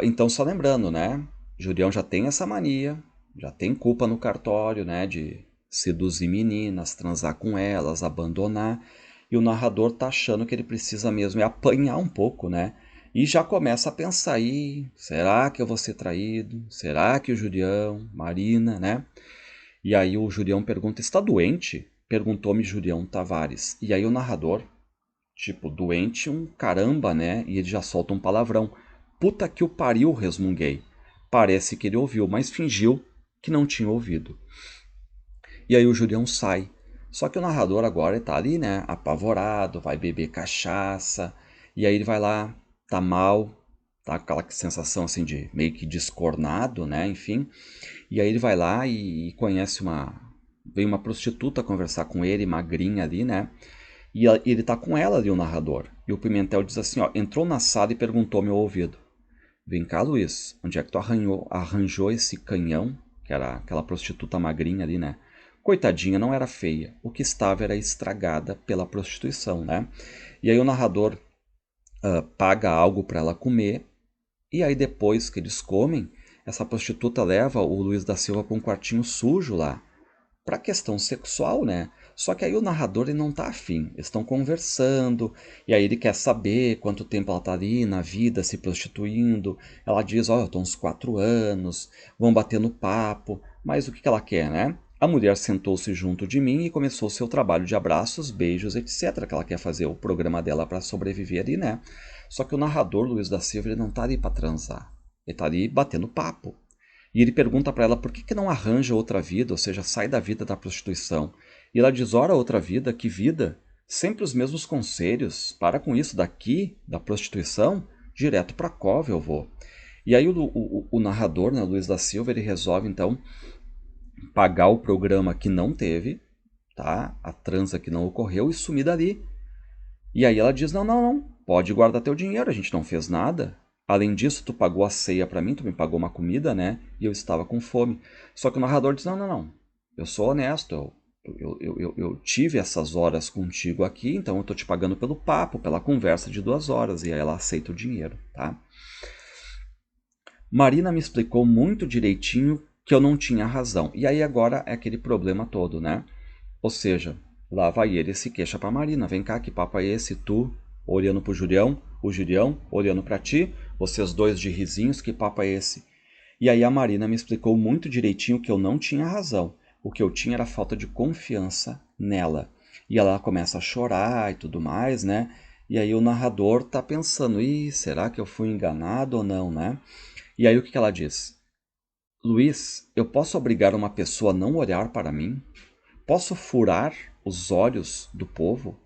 então só lembrando, né, Julião já tem essa mania, já tem culpa no cartório, né, de seduzir meninas, transar com elas, abandonar, e o narrador tá achando que ele precisa mesmo apanhar um pouco, né? E já começa a pensar aí, será que eu vou ser traído? Será que o Julião, Marina, né? E aí o Julião pergunta, está doente? Perguntou-me Julião Tavares. E aí o narrador, tipo, doente um caramba, né? E ele já solta um palavrão. Puta que o pariu, resmunguei. Parece que ele ouviu, mas fingiu que não tinha ouvido. E aí o Julião sai. Só que o narrador agora está ali, né? Apavorado, vai beber cachaça. E aí ele vai lá, tá mal, tá com aquela sensação assim de meio que descornado, né? Enfim. E aí ele vai lá e conhece vem uma prostituta conversar com ele, magrinha ali, né? E ele tá com ela ali, o narrador. E o Pimentel diz assim, ó, entrou na sala e perguntou ao meu ouvido. Vem cá, Luiz, onde é que tu arranjou esse canhão? Que era aquela prostituta magrinha ali, né? Coitadinha, não era feia. O que estava era estragada pela prostituição, né? E aí o narrador paga algo para ela comer. E aí depois que eles comem, essa prostituta leva o Luiz da Silva para um quartinho sujo lá, para questão sexual, né? Só que aí o narrador ele não tá afim. Eles estão conversando, e aí ele quer saber quanto tempo ela tá ali na vida, se prostituindo. Ela diz, ó, eu tô uns 4 anos, vão bater no papo. Mas o que ela quer, né? A mulher sentou-se junto de mim e começou seu trabalho de abraços, beijos, etc. Que ela quer fazer o programa dela para sobreviver ali, né? Só que o narrador, Luiz da Silva, ele não tá ali para transar. Ele tá ali batendo papo. E ele pergunta para ela por que não arranja outra vida, ou seja, sai da vida da prostituição. E ela diz, ora, outra vida, que vida? Sempre os mesmos conselhos, para com isso, daqui, da prostituição, direto para a cova eu vou. E aí o narrador, né, Luiz da Silva, ele resolve então pagar o programa que não teve, tá? A transa que não ocorreu e sumir dali. E aí ela diz, não, não, não, pode guardar teu dinheiro, a gente não fez nada. Além disso, tu pagou a ceia para mim, tu me pagou uma comida, né? E eu estava com fome. Só que o narrador diz, não, não, não, eu sou honesto, eu tive essas horas contigo aqui, então eu tô te pagando pelo papo, pela conversa de 2 horas. E aí ela aceita o dinheiro, tá? Marina me explicou muito direitinho que eu não tinha razão. E aí agora é aquele problema todo, né? Ou seja, lá vai ele e se queixa pra Marina. Vem cá, que papo é esse? Tu olhando pro Julião, o Julião olhando pra ti, vocês dois de risinhos, que papo é esse? E aí a Marina me explicou muito direitinho que eu não tinha razão. O que eu tinha era falta de confiança nela. E ela começa a chorar e tudo mais, né? E aí o narrador tá pensando, ih, será que eu fui enganado ou não, né? E aí o que ela diz? Luiz, eu posso obrigar uma pessoa a não olhar para mim? Posso furar os olhos do povo?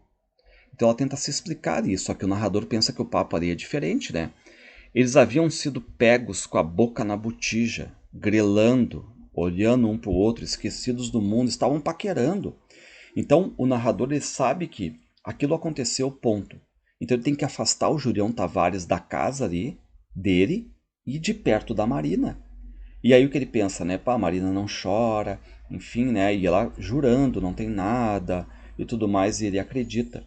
Então ela tenta se explicar isso, só que o narrador pensa que o papo ali é diferente, né? Eles haviam sido pegos com a boca na botija, grelando, olhando um para o outro, esquecidos do mundo, estavam paquerando. Então o narrador ele sabe que aquilo aconteceu, ponto. Então ele tem que afastar o Julião Tavares da casa ali, dele, e de perto da Marina. E aí o que ele pensa, né? Pá, a Marina não chora, enfim, né? E ela jurando, não tem nada e tudo mais, e ele acredita.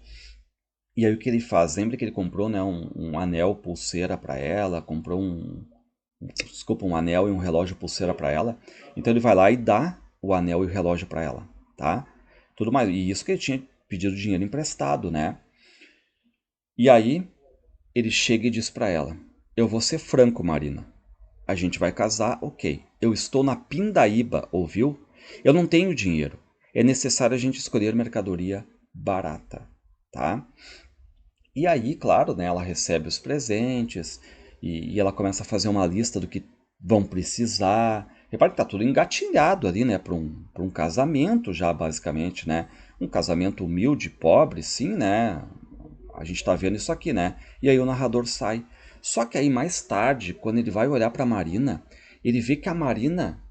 E aí o que ele faz? Lembra que ele comprou, né, um anel pulseira para ela, comprou um anel e um relógio pulseira para ela. Então ele vai lá e dá o anel e o relógio para ela, tá? Tudo mais. E isso que ele tinha pedido dinheiro emprestado, né? E aí ele chega e diz para ela: "Eu vou ser franco, Marina. A gente vai casar, ok. Eu estou na pindaíba, ouviu? Eu não tenho dinheiro. É necessário a gente escolher mercadoria barata, tá?" E aí, claro, né, ela recebe os presentes e ela começa a fazer uma lista do que vão precisar. Repare que tá tudo engatilhado ali, né, para um casamento já, basicamente, né? Um casamento humilde, pobre, sim, né? A gente tá vendo isso aqui, né? E aí o narrador sai. Só que aí mais tarde, quando ele vai olhar para Marina, ele vê que a Marina,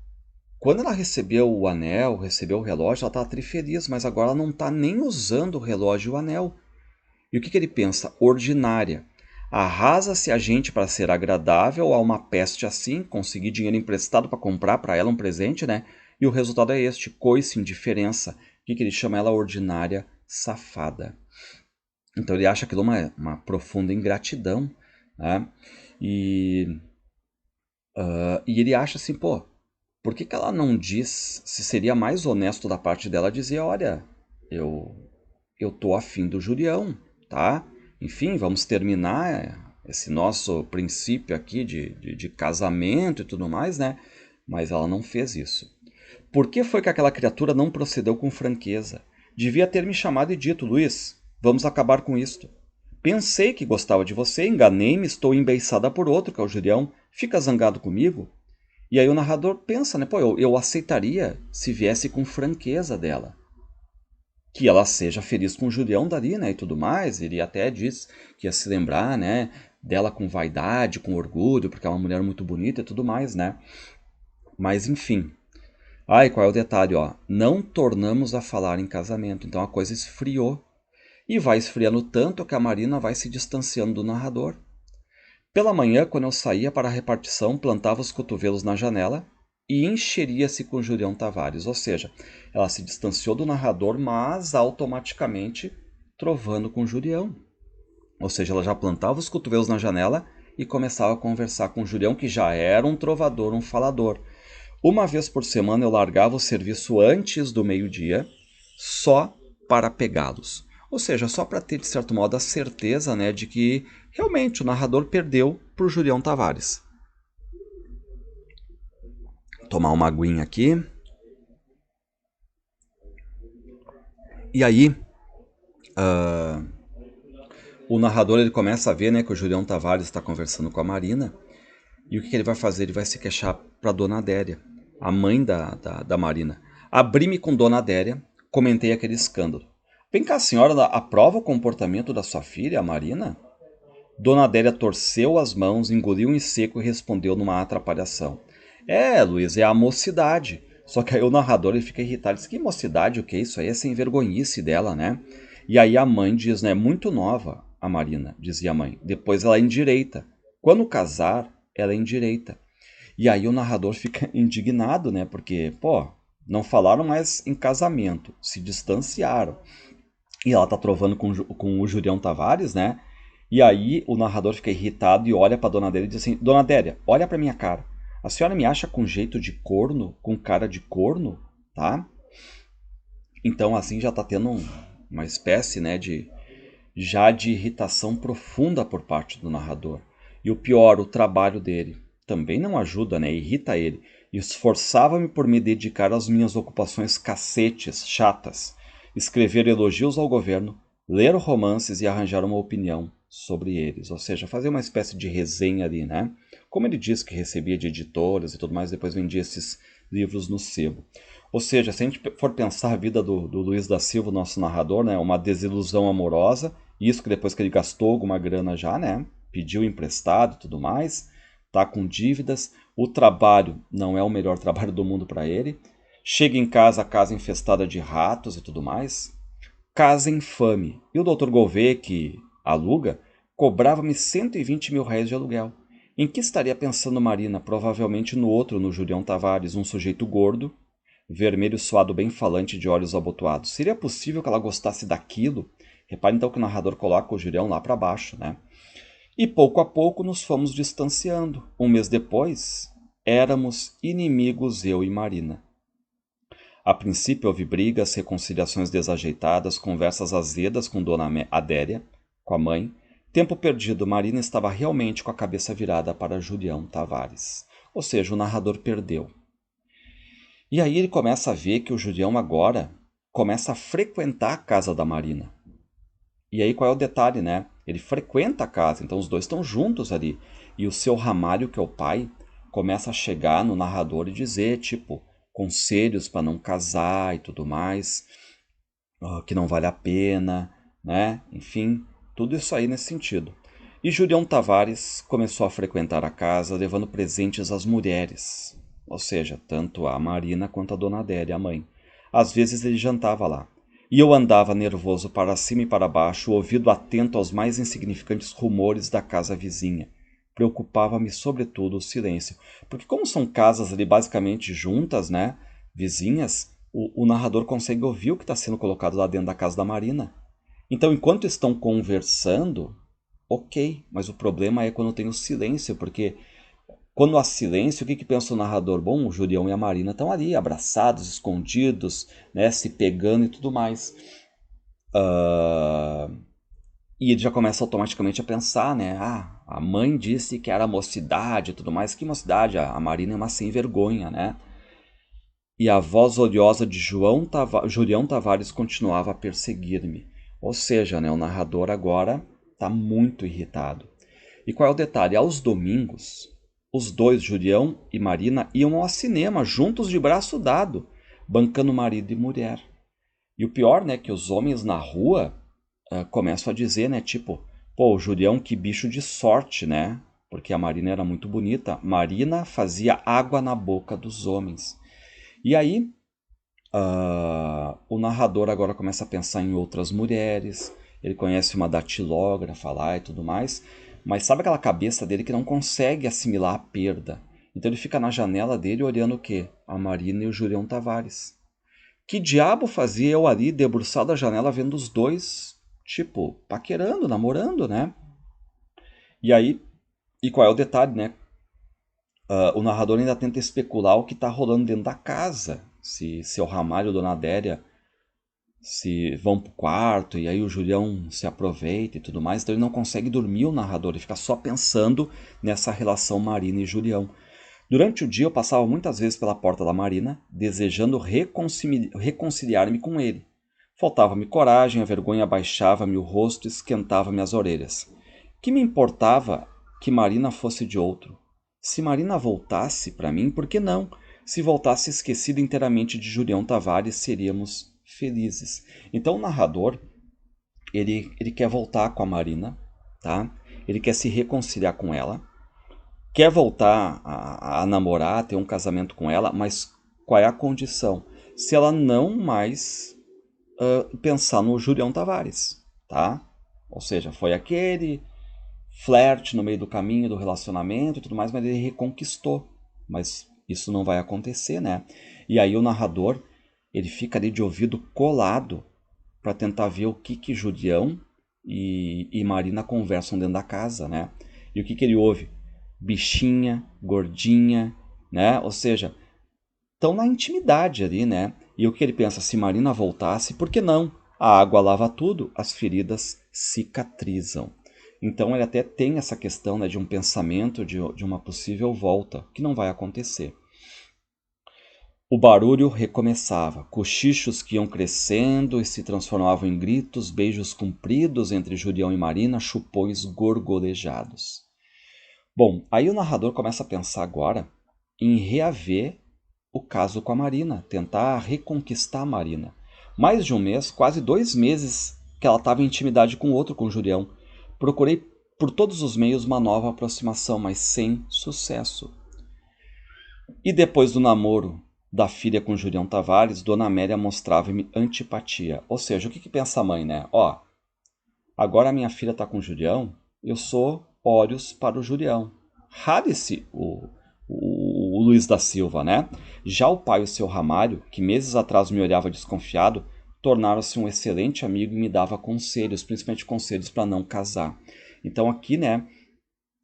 quando ela recebeu o anel, recebeu o relógio, ela tá trifeliz, mas agora ela não tá nem usando o relógio e o anel. E o que ele pensa? Ordinária. Arrasa-se a gente para ser agradável a uma peste assim, conseguir dinheiro emprestado para comprar para ela um presente, né? E o resultado é este, coice, indiferença. O que ele chama ela ordinária, safada. Então ele acha aquilo uma profunda ingratidão, né? E, e ele acha assim, pô, por que ela não diz, se seria mais honesto da parte dela dizer, olha, eu, eu tô afim do Julião, tá? Enfim, vamos terminar esse nosso princípio aqui de casamento e tudo mais, né? Mas ela não fez isso. Por que foi que aquela criatura não procedeu com franqueza? Devia ter me chamado e dito, Luiz, vamos acabar com isto. Pensei que gostava de você, enganei-me, estou embeiçada por outro, que é o Julião. Fica zangado comigo? E aí o narrador pensa, né? Pô, eu aceitaria se viesse com franqueza dela. Que ela seja feliz com o Julião dali, né? E tudo mais. Ele até diz que ia se lembrar, né? Dela com vaidade, com orgulho, porque é uma mulher muito bonita e tudo mais, né? Mas enfim. Ah, e qual é o detalhe, ó? Não tornamos a falar em casamento. Então a coisa esfriou. E vai esfriando tanto que a Marina vai se distanciando do narrador. Pela manhã, quando eu saía para a repartição, plantava os cotovelos na janela e encheria-se com Julião Tavares. Ou seja, ela se distanciou do narrador, mas automaticamente trovando com Julião. Ou seja, ela já plantava os cotovelos na janela e começava a conversar com Julião, que já era um trovador, um falador. Uma vez por semana eu largava o serviço antes do meio-dia, só para pegá-los. Ou seja, só para ter, de certo modo, a certeza, né, de que realmente o narrador perdeu para o Julião Tavares. Tomar uma aguinha aqui. E aí, o narrador ele começa a ver, né, que o Julião Tavares está conversando com a Marina. E o que ele vai fazer? Ele vai se queixar para Dona Adélia, a mãe da Marina. Abri-me com Dona Adélia, comentei aquele escândalo. Vem cá, senhora, aprova o comportamento da sua filha, a Marina? Dona Adélia torceu as mãos, engoliu em seco e respondeu numa atrapalhação. É, Luiz, é a mocidade. Só que aí o narrador ele fica irritado. Diz, que mocidade, o que? Isso aí é sem vergonhice dela, né? E aí a mãe diz, né? Muito nova a Marina, dizia a mãe. Depois ela endireita. Quando casar, ela endireita. E aí o narrador fica indignado, né? Porque, pô, não falaram mais em casamento, se distanciaram. E ela tá trovando com o Julião Tavares, né? E aí o narrador fica irritado e olha pra Dona Adélia e diz assim, Dona Adélia, olha pra minha cara. A senhora me acha com jeito de corno, com cara de corno, tá? Então assim já tá tendo uma espécie, né, de irritação profunda por parte do narrador. E o pior, o trabalho dele também não ajuda, né? Irrita ele. Esforçava-me por me dedicar às minhas ocupações cacetes, chatas. Escrever elogios ao governo, ler romances e arranjar uma opinião sobre eles. Ou seja, fazer uma espécie de resenha ali, né? Como ele disse que recebia de editoras e tudo mais, depois vendia esses livros no sebo. Ou seja, se a gente for pensar a vida do Luiz da Silva, nosso narrador, né? Uma desilusão amorosa, isso que depois que ele gastou alguma grana já, né? Pediu emprestado e tudo mais, tá com dívidas, o trabalho não é o melhor trabalho do mundo para ele, chega em casa, a casa infestada de ratos e tudo mais, casa infame. E o Dr. Gouveia, que aluga, cobrava-me 120 mil réis de aluguel. Em que estaria pensando Marina? Provavelmente no outro, no Julião Tavares, um sujeito gordo, vermelho suado bem falante de olhos abotoados. Seria possível que ela gostasse daquilo? Repare então que o narrador coloca o Julião lá para baixo, né? E pouco a pouco nos fomos distanciando. Um mês depois, éramos inimigos eu e Marina. A princípio houve brigas, reconciliações desajeitadas, conversas azedas com Dona Adélia, com a mãe. Tempo perdido, Marina estava realmente com a cabeça virada para Julião Tavares. Ou seja, o narrador perdeu. E aí ele começa a ver que o Julião agora começa a frequentar a casa da Marina. E aí qual é o detalhe, né? Ele frequenta a casa, então os dois estão juntos ali. E o seu Ramalho, que é o pai, começa a chegar no narrador e dizer, tipo, conselhos para não casar e tudo mais, que não vale a pena, né? Enfim, tudo isso aí nesse sentido. E Julião Tavares começou a frequentar a casa, levando presentes às mulheres, ou seja, tanto a Marina quanto a Dona Adélia, a mãe. Às vezes ele jantava lá. E eu andava nervoso para cima e para baixo, o ouvido atento aos mais insignificantes rumores da casa vizinha. Preocupava-me sobretudo o silêncio, porque como são casas ali basicamente juntas, né, vizinhas, o narrador consegue ouvir o que está sendo colocado lá dentro da casa da Marina. Então, enquanto estão conversando, ok, mas o problema é quando tem o silêncio, porque quando há silêncio, o que pensa o narrador? Bom, o Julião e a Marina estão ali, abraçados, escondidos, né, se pegando e tudo mais. Ah, e ele já começa automaticamente a pensar, né? Ah, a mãe disse que era mocidade e tudo mais. Que mocidade? A Marina é uma sem vergonha, né? E a voz odiosa de Julião Tavares continuava a perseguir-me. Ou seja, né, o narrador agora está muito irritado. E qual é o detalhe? Aos domingos, os dois, Julião e Marina, iam ao cinema juntos de braço dado, bancando marido e mulher. E o pior, né, que os homens na rua começam a dizer, né, tipo, pô, o Julião que bicho de sorte, né? Porque a Marina era muito bonita. Marina fazia água na boca dos homens. E aí, o narrador agora começa a pensar em outras mulheres, ele conhece uma datilógrafa lá e tudo mais, mas sabe aquela cabeça dele que não consegue assimilar a perda? Então ele fica na janela dele olhando o quê? A Marina e o Julião Tavares. Que diabo fazia eu ali, debruçado à janela, vendo os dois, tipo, paquerando, namorando, né? E aí, e qual é o detalhe, né? O narrador ainda tenta especular o que está rolando dentro da casa. Se seu Ramalho ou Dona Adélia se vão pro quarto e aí o Julião se aproveita e tudo mais, então ele não consegue dormir o narrador, ele fica só pensando nessa relação Marina e Julião. Durante o dia eu passava muitas vezes pela porta da Marina, desejando reconciliar-me com ele. Faltava-me coragem, a vergonha abaixava-me o rosto e esquentava-me as orelhas. Que me importava que Marina fosse de outro? Se Marina voltasse para mim, por que não? Se voltasse esquecida inteiramente de Julião Tavares, seríamos felizes. Então o narrador, ele quer voltar com a Marina, tá? Ele quer se reconciliar com ela, quer voltar a namorar, ter um casamento com ela, mas qual é a condição? Se ela não mais pensar no Julião Tavares, tá? Ou seja, foi aquele flerte no meio do caminho do relacionamento e tudo mais, mas ele reconquistou. Mas isso não vai acontecer, né? E aí o narrador, ele fica ali de ouvido colado para tentar ver o que Julião e Marina conversam dentro da casa, né? E o que ele ouve? Bichinha, gordinha, né? Ou seja, estão na intimidade ali, né? E o que ele pensa? Se Marina voltasse, por que não? A água lava tudo, as feridas cicatrizam. Então ele até tem essa questão, né, de um pensamento de uma possível volta, que não vai acontecer. O barulho recomeçava, cochichos que iam crescendo e se transformavam em gritos, beijos compridos entre Julião e Marina, chupões gorgolejados. Bom, aí o narrador começa a pensar agora em reaver o caso com a Marina, tentar reconquistar a Marina. Mais de um mês, quase 2 meses, que ela estava em intimidade com outro, com o Julião. Procurei por todos os meios uma nova aproximação, mas sem sucesso. E depois do namoro da filha com Julião Tavares, Dona Amélia mostrava-me antipatia. Ou seja, o que pensa a mãe, né? Ó, agora a minha filha está com o Julião, eu sou óleos para o Julião. Rale-se o Luiz da Silva, né? Já o pai, o seu Ramalho, que meses atrás me olhava desconfiado, tornara-se um excelente amigo e me dava conselhos, principalmente conselhos para não casar. Então aqui, né,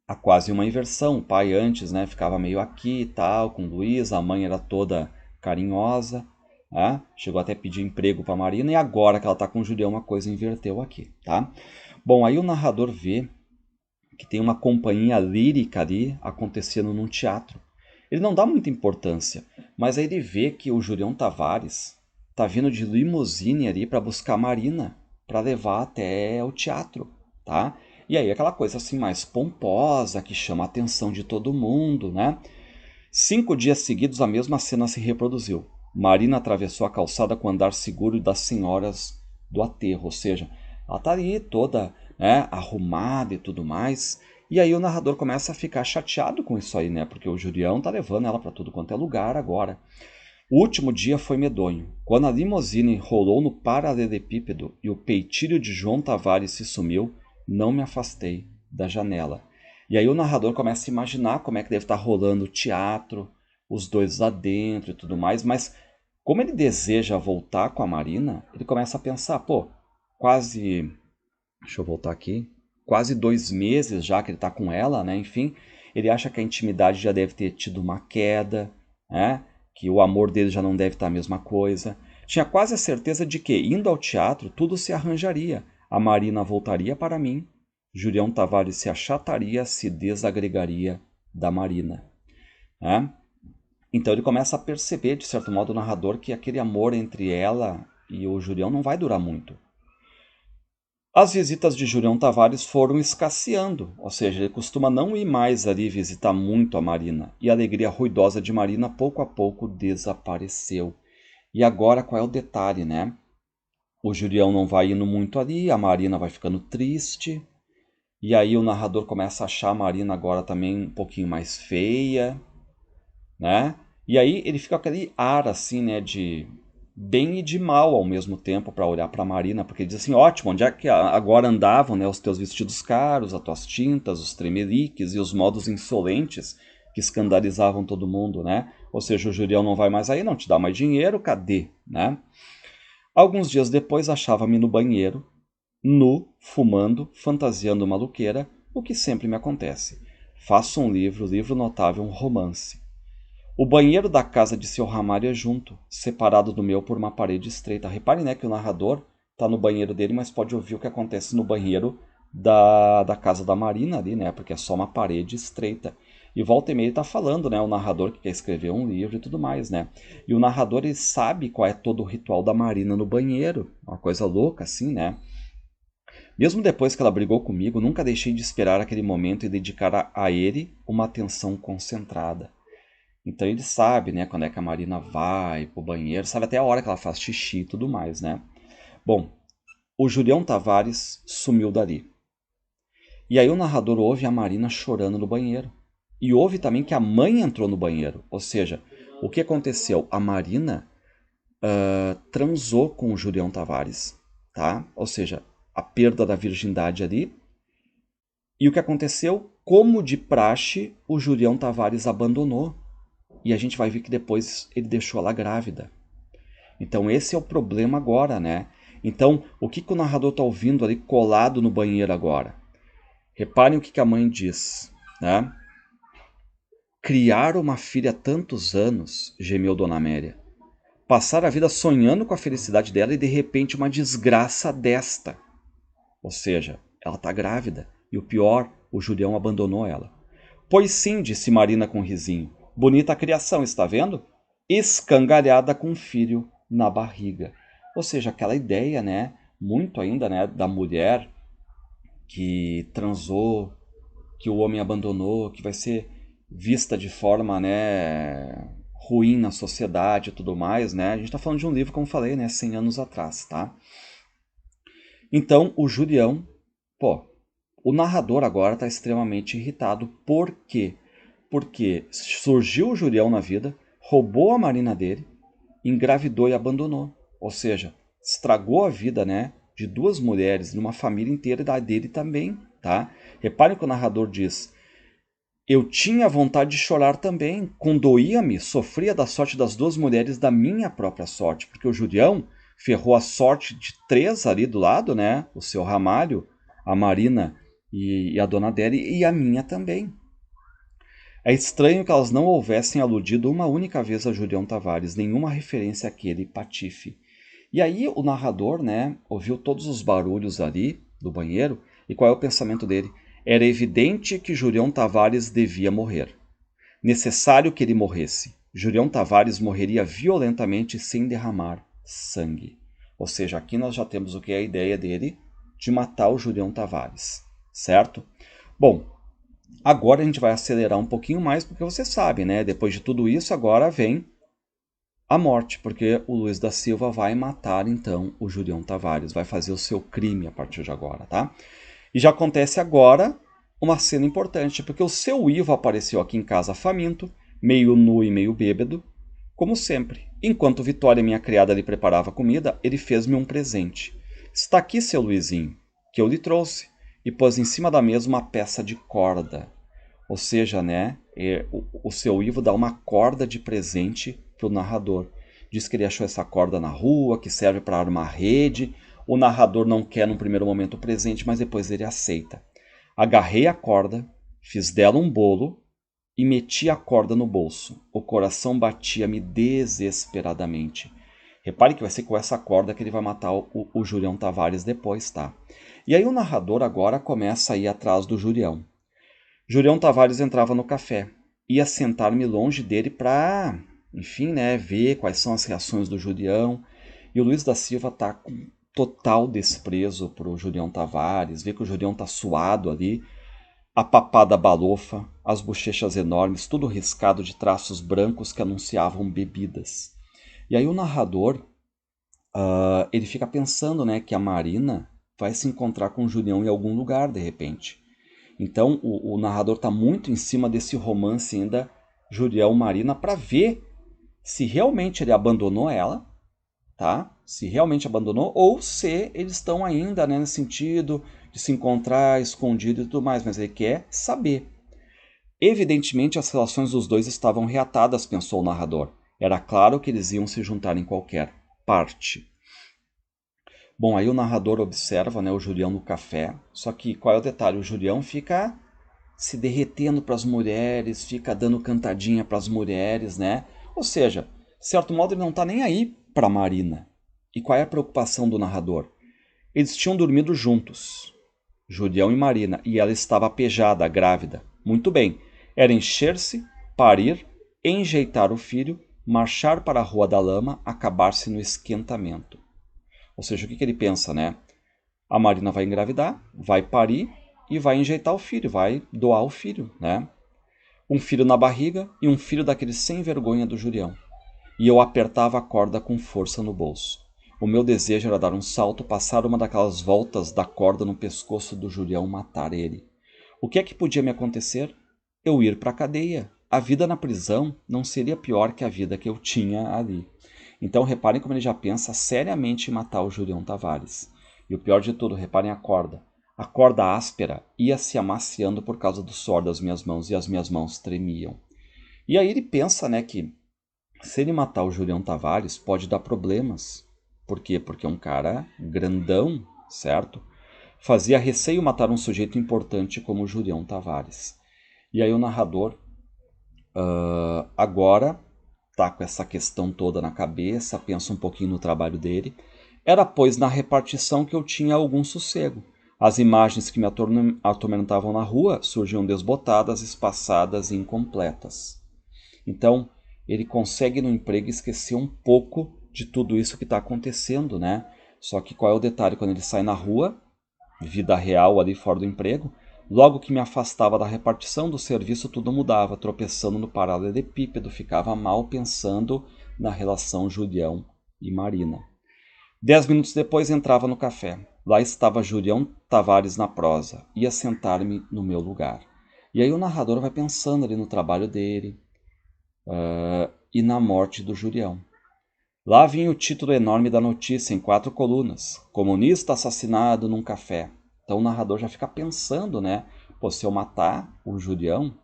há quase uma inversão. O pai antes, né, ficava meio aqui e tal, com o Luiz, a mãe era toda carinhosa, né? Chegou até a pedir emprego para Marina e agora que ela está com o Julião, uma coisa inverteu aqui, tá? Bom, aí o narrador vê que tem uma companhia lírica ali acontecendo num teatro. Ele não dá muita importância, mas aí ele vê que o Julião Tavares tá vindo de limusine ali para buscar a Marina, para levar até o teatro, tá? E aí aquela coisa assim mais pomposa, que chama a atenção de todo mundo, né? 5 dias seguidos a mesma cena se reproduziu. Marina atravessou a calçada com o andar seguro das senhoras do aterro, ou seja, ela tá ali toda, né, arrumada e tudo mais. E aí o narrador começa a ficar chateado com isso aí, né? Porque o Julião tá levando ela para tudo quanto é lugar agora. O último dia foi medonho. Quando a limusine rolou no paralelepípedo e o peitilho de João Tavares se sumiu, não me afastei da janela. E aí o narrador começa a imaginar como é que deve estar rolando o teatro, os dois lá dentro e tudo mais, mas como ele deseja voltar com a Marina, ele começa a pensar, pô, quase, deixa eu voltar aqui, quase 2 meses já que ele está com ela, né? Enfim, ele acha que a intimidade já deve ter tido uma queda, né? Que o amor dele já não deve estar a mesma coisa. Tinha quase a certeza de que, indo ao teatro, tudo se arranjaria. A Marina voltaria para mim, Julião Tavares se achataria, se desagregaria da Marina. Né? Então ele começa a perceber, de certo modo, o narrador, que aquele amor entre ela e o Julião não vai durar muito. As visitas de Julião Tavares foram escasseando, ou seja, ele costuma não ir mais ali visitar muito a Marina, e a alegria ruidosa de Marina pouco a pouco desapareceu. E agora qual é o detalhe, né? O Julião não vai indo muito ali, a Marina vai ficando triste, e aí o narrador começa a achar a Marina agora também um pouquinho mais feia, né? E aí ele fica com aquele ar assim, né, de bem e de mal ao mesmo tempo para olhar para a Marina, porque ele diz assim, ótimo, onde é que agora andavam, né, os teus vestidos caros, as tuas tintas, os tremeliques e os modos insolentes que escandalizavam todo mundo, né? Ou seja, o Julião não vai mais aí, não te dá mais dinheiro, cadê, né? Alguns dias depois achava-me no banheiro, nu, fumando, fantasiando maluqueira, o que sempre me acontece. Faço um livro notável, um romance. O banheiro da casa de seu Ramário é junto, separado do meu por uma parede estreita. Repare, né, que o narrador está no banheiro dele, mas pode ouvir o que acontece no banheiro da casa da Marina ali, né, porque é só uma parede estreita. E volta e meia está falando, né, o narrador que quer escrever um livro e tudo mais, né. E o narrador, ele sabe qual é todo o ritual da Marina no banheiro. Uma coisa louca assim, né. Mesmo depois que ela brigou comigo, nunca deixei de esperar aquele momento e dedicar a ele uma atenção concentrada. Então ele sabe, né, quando é que a Marina vai pro banheiro, sabe até a hora que ela faz xixi e tudo mais, né? Bom, o Julião Tavares sumiu dali. E aí o narrador ouve a Marina chorando no banheiro. E ouve também que a mãe entrou no banheiro. Ou seja, o que aconteceu? A Marina transou com o Julião Tavares, tá? Ou seja, a perda da virgindade ali. E o que aconteceu? Como de praxe, o Julião Tavares abandonou. E a gente vai ver que depois ele deixou ela grávida. Então esse é o problema agora, né? Então, o que o narrador está ouvindo ali colado no banheiro agora? Reparem o que a mãe diz, né? Criar uma filha há tantos anos, gemeu Dona Amélia. Passar a vida sonhando com a felicidade dela e de repente uma desgraça desta. Ou seja, ela está grávida. E o pior, o Julião abandonou ela. Pois sim, disse Marina com um risinho. Bonita a criação, está vendo? Escangalhada com um filho na barriga. Ou seja, aquela ideia, né, muito ainda, né, da mulher que transou, que o homem abandonou, que vai ser vista de forma, né, ruim na sociedade e tudo mais, né? A gente está falando de um livro, como falei, né, 100 anos atrás, tá? Então, o Julião, pô, o narrador agora está extremamente irritado. Por quê? Porque surgiu o Julião na vida, roubou a Marina dele, engravidou e abandonou. Ou seja, estragou a vida, né, de duas mulheres, numa família inteira da dele também, tá? Reparem que o narrador diz: eu tinha vontade de chorar também, condoía-me, sofria da sorte das duas mulheres da minha própria sorte, porque o Julião ferrou a sorte de três ali do lado, né? O seu Ramalho, a Marina e a dona Adélia, e a minha também. É estranho que elas não houvessem aludido uma única vez a Julião Tavares, nenhuma referência àquele patife. E aí o narrador, né, ouviu todos os barulhos ali do banheiro, e qual é o pensamento dele? Era evidente que Julião Tavares devia morrer. Necessário que ele morresse. Julião Tavares morreria violentamente sem derramar sangue. Ou seja, aqui nós já temos o que é a ideia dele de matar o Julião Tavares, certo? Bom, agora a gente vai acelerar um pouquinho mais, porque você sabe, né? Depois de tudo isso, agora vem a morte, porque o Luiz da Silva vai matar, então, o Julião Tavares, vai fazer o seu crime a partir de agora, tá? E já acontece agora uma cena importante, porque o seu Ivo apareceu aqui em casa faminto, meio nu e meio bêbado, como sempre. Enquanto Vitória, minha criada, lhe preparava a comida, ele fez-me um presente. Está aqui, seu Luizinho, que eu lhe trouxe, e pôs em cima da mesa uma peça de corda. Ou seja, né, o seu Ivo dá uma corda de presente para o narrador. Diz que ele achou essa corda na rua, que serve para armar rede. O narrador não quer num primeiro momento o presente, mas depois ele aceita. Agarrei a corda, fiz dela um bolo e meti a corda no bolso. O coração batia-me desesperadamente. Repare que vai ser com essa corda que ele vai matar o Julião Tavares depois, tá? E aí o narrador agora começa a ir atrás do Julião. Julião Tavares entrava no café. Ia sentar-me longe dele para, enfim, né, ver quais são as reações do Julião. E o Luiz da Silva tá com total desprezo pro Julião Tavares, vê que o Julião tá suado ali, a papada balofa, as bochechas enormes, tudo riscado de traços brancos que anunciavam bebidas. E aí o narrador, ele fica pensando, né, que a Marina vai se encontrar com o Julião em algum lugar, de repente. Então o narrador está muito em cima desse romance ainda, Julião-Marina, para ver se realmente ele abandonou ela, tá? Se realmente abandonou, ou se eles estão ainda, né, no sentido de se encontrar escondido e tudo mais, mas ele quer saber. Evidentemente, as relações dos dois estavam reatadas, pensou o narrador. Era claro que eles iam se juntar em qualquer parte. Bom, aí o narrador observa, né, o Julião no café, só que qual é o detalhe? O Julião fica se derretendo para as mulheres, fica dando cantadinha para as mulheres, né? Ou seja, de certo modo ele não está nem aí para Marina. E qual é a preocupação do narrador? Eles tinham dormido juntos, Julião e Marina, e ela estava pejada, grávida. Muito bem, era encher-se, parir, enjeitar o filho, marchar para a Rua da Lama, acabar-se no esquentamento. Ou seja, o que ele pensa, né? A Marina vai engravidar, vai parir e vai enjeitar o filho, vai doar o filho, né? Um filho na barriga e um filho daquele sem vergonha do Julião. E eu apertava a corda com força no bolso. O meu desejo era dar um salto, passar uma daquelas voltas da corda no pescoço do Julião, matar ele. O que é que podia me acontecer? Eu ir para a cadeia. A vida na prisão não seria pior que a vida que eu tinha ali. Então reparem como ele já pensa seriamente em matar o Julião Tavares. E o pior de tudo, reparem a corda. A corda áspera ia se amaciando por causa do suor das minhas mãos e as minhas mãos tremiam. E aí ele pensa, né, que se ele matar o Julião Tavares pode dar problemas. Por quê? Porque é um cara grandão, certo? Fazia receio matar um sujeito importante como o Julião Tavares. E aí o narrador agora tá com essa questão toda na cabeça, pensa um pouquinho no trabalho dele. Era, pois, na repartição que eu tinha algum sossego. As imagens que me atormentavam na rua surgiam desbotadas, espaçadas e incompletas. Então, ele consegue no emprego esquecer um pouco de tudo isso que está acontecendo, né? Só que qual é o detalhe? Quando ele sai na rua, vida real ali fora do emprego, logo que me afastava da repartição do serviço, tudo mudava, tropeçando no paralelepípedo, ficava mal pensando na relação Julião e Marina. 10 minutos depois entrava no café. Lá estava Julião Tavares na prosa. Ia sentar-me no meu lugar. E aí o narrador vai pensando ali no trabalho dele e na morte do Julião. Lá vinha o título enorme da notícia em 4 colunas. Comunista assassinado num café. Então o narrador já fica pensando, né? Pô, se eu matar o Julião,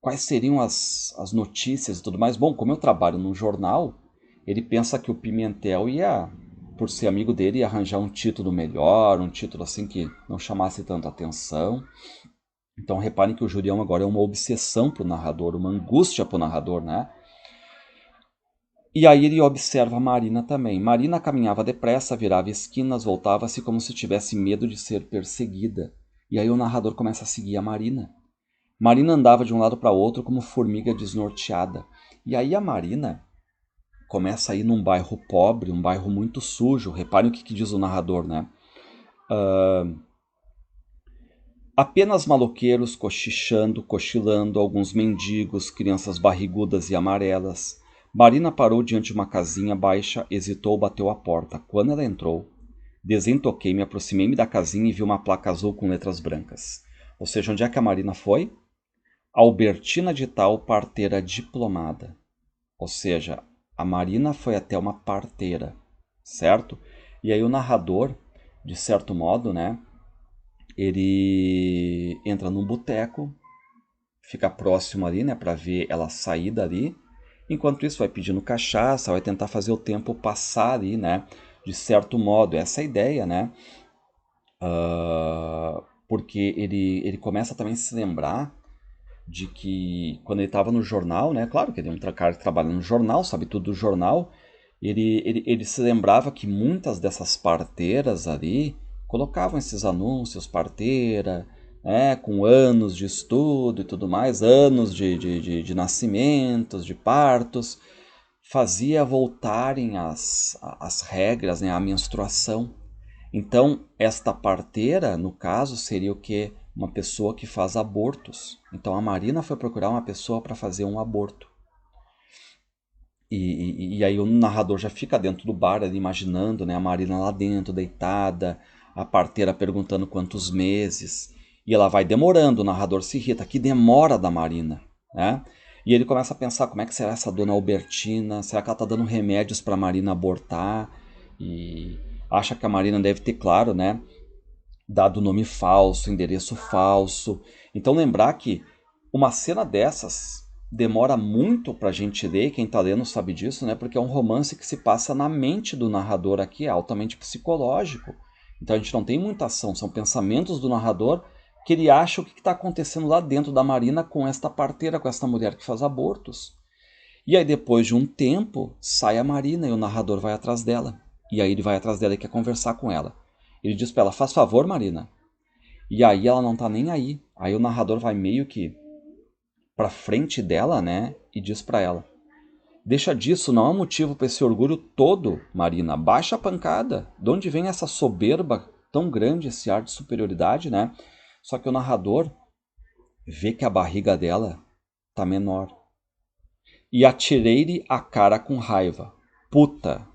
quais seriam as notícias e tudo mais? Bom, como eu trabalho num jornal, ele pensa que o Pimentel ia, por ser amigo dele, ia arranjar um título melhor, um título assim que não chamasse tanta atenção. Então reparem que o Julião agora é uma obsessão para o narrador, uma angústia para o narrador, né? E aí ele observa a Marina também. Marina caminhava depressa, virava esquinas, voltava-se como se tivesse medo de ser perseguida. E aí o narrador começa a seguir a Marina. Marina andava de um lado para outro como formiga desnorteada. E aí a Marina começa a ir num bairro pobre, um bairro muito sujo. Reparem o que diz o narrador, né? Apenas maloqueiros cochichando, cochilando, alguns mendigos, crianças barrigudas e amarelas. Marina parou diante de uma casinha baixa, hesitou, bateu a porta. Quando ela entrou, desentoquei-me, aproximei-me da casinha e vi uma placa azul com letras brancas. Ou seja, onde é que a Marina foi? Albertina de Tal, parteira diplomada. Ou seja, A Marina foi até uma parteira, certo? E aí o narrador, de certo modo, né, ele entra num boteco, fica próximo ali, né, para ver ela sair dali. Enquanto isso, vai pedindo cachaça, vai tentar fazer o tempo passar ali, né, de certo modo. Essa é a ideia, né? Porque ele começa também a se lembrar de que quando ele estava no jornal, né? Claro que ele é um cara que trabalha no jornal, sabe tudo do jornal. Ele se lembrava que muitas dessas parteiras ali colocavam esses anúncios, parteira, né, com anos de estudo e tudo mais, anos de nascimentos, de partos, fazia voltarem as regras, né, a menstruação. Então, esta parteira, no caso, seria o quê? Uma pessoa que faz abortos. Então, a Marina foi procurar uma pessoa para fazer um aborto. E aí o narrador já fica dentro do bar ali imaginando, né, a Marina lá dentro, deitada, a parteira perguntando quantos meses. E ela vai demorando, o narrador se irrita. Que demora da Marina, né? E ele começa a pensar como é que será essa dona Albertina, será que ela está dando remédios para a Marina abortar? E acha que a Marina deve ter, claro, né, dado nome falso, endereço falso. Então lembrar que uma cena dessas demora muito para a gente ler, quem está lendo sabe disso, né? Porque é um romance que se passa na mente do narrador aqui, é altamente psicológico. Então a gente não tem muita ação, são pensamentos do narrador que ele acha o que está acontecendo lá dentro da Marina com esta parteira, com esta mulher que faz abortos. E aí depois de um tempo, sai a Marina e o narrador vai atrás dela. E aí ele vai atrás dela e quer conversar com ela. Ele diz para ela, faz favor, Marina. E aí ela não tá nem aí. Aí o narrador vai meio que pra frente dela, né? E diz para ela, deixa disso, não há motivo para esse orgulho todo, Marina. Baixa a pancada. De onde vem essa soberba tão grande, esse ar de superioridade, né? Só que o narrador vê que a barriga dela tá menor. E atirei-lhe a cara com raiva. Puta!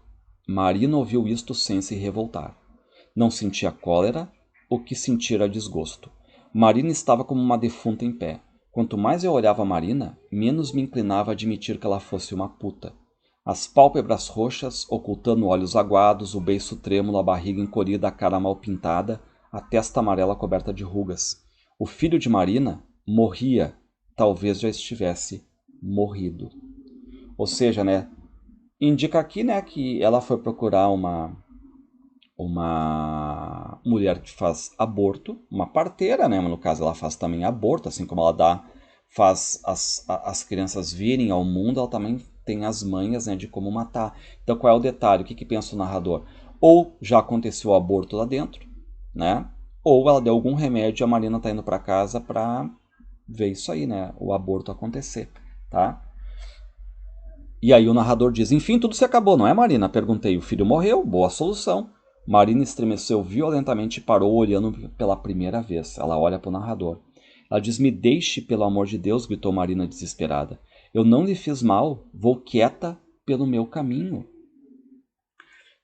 Marina ouviu isto sem se revoltar. Não sentia cólera, o que sentira desgosto. Marina estava como uma defunta em pé. Quanto mais eu olhava Marina, menos me inclinava a admitir que ela fosse uma puta. As pálpebras roxas, ocultando olhos aguados, o beiço trêmulo, a barriga encolhida, a cara mal pintada, a testa amarela coberta de rugas. O filho de Marina morria, talvez já estivesse morrido. Ou seja, né, indica aqui, né, que ela foi procurar uma mulher que faz aborto, uma parteira, né? Mas no caso ela faz também aborto, assim como ela faz as crianças virem ao mundo, ela também tem as manhas, né, de como matar. Então qual é o detalhe? O que pensa o narrador? Ou já aconteceu o aborto lá dentro, né? Ou ela deu algum remédio e a Marina tá indo para casa para ver isso aí, né? O aborto acontecer, tá? E aí o narrador diz, enfim, tudo se acabou, não é, Marina? Perguntei, o filho morreu, boa solução. Marina estremeceu violentamente e parou olhando pela primeira vez. Ela olha para o narrador. Ela diz, me deixe, pelo amor de Deus, gritou Marina desesperada. Eu não lhe fiz mal, vou quieta pelo meu caminho.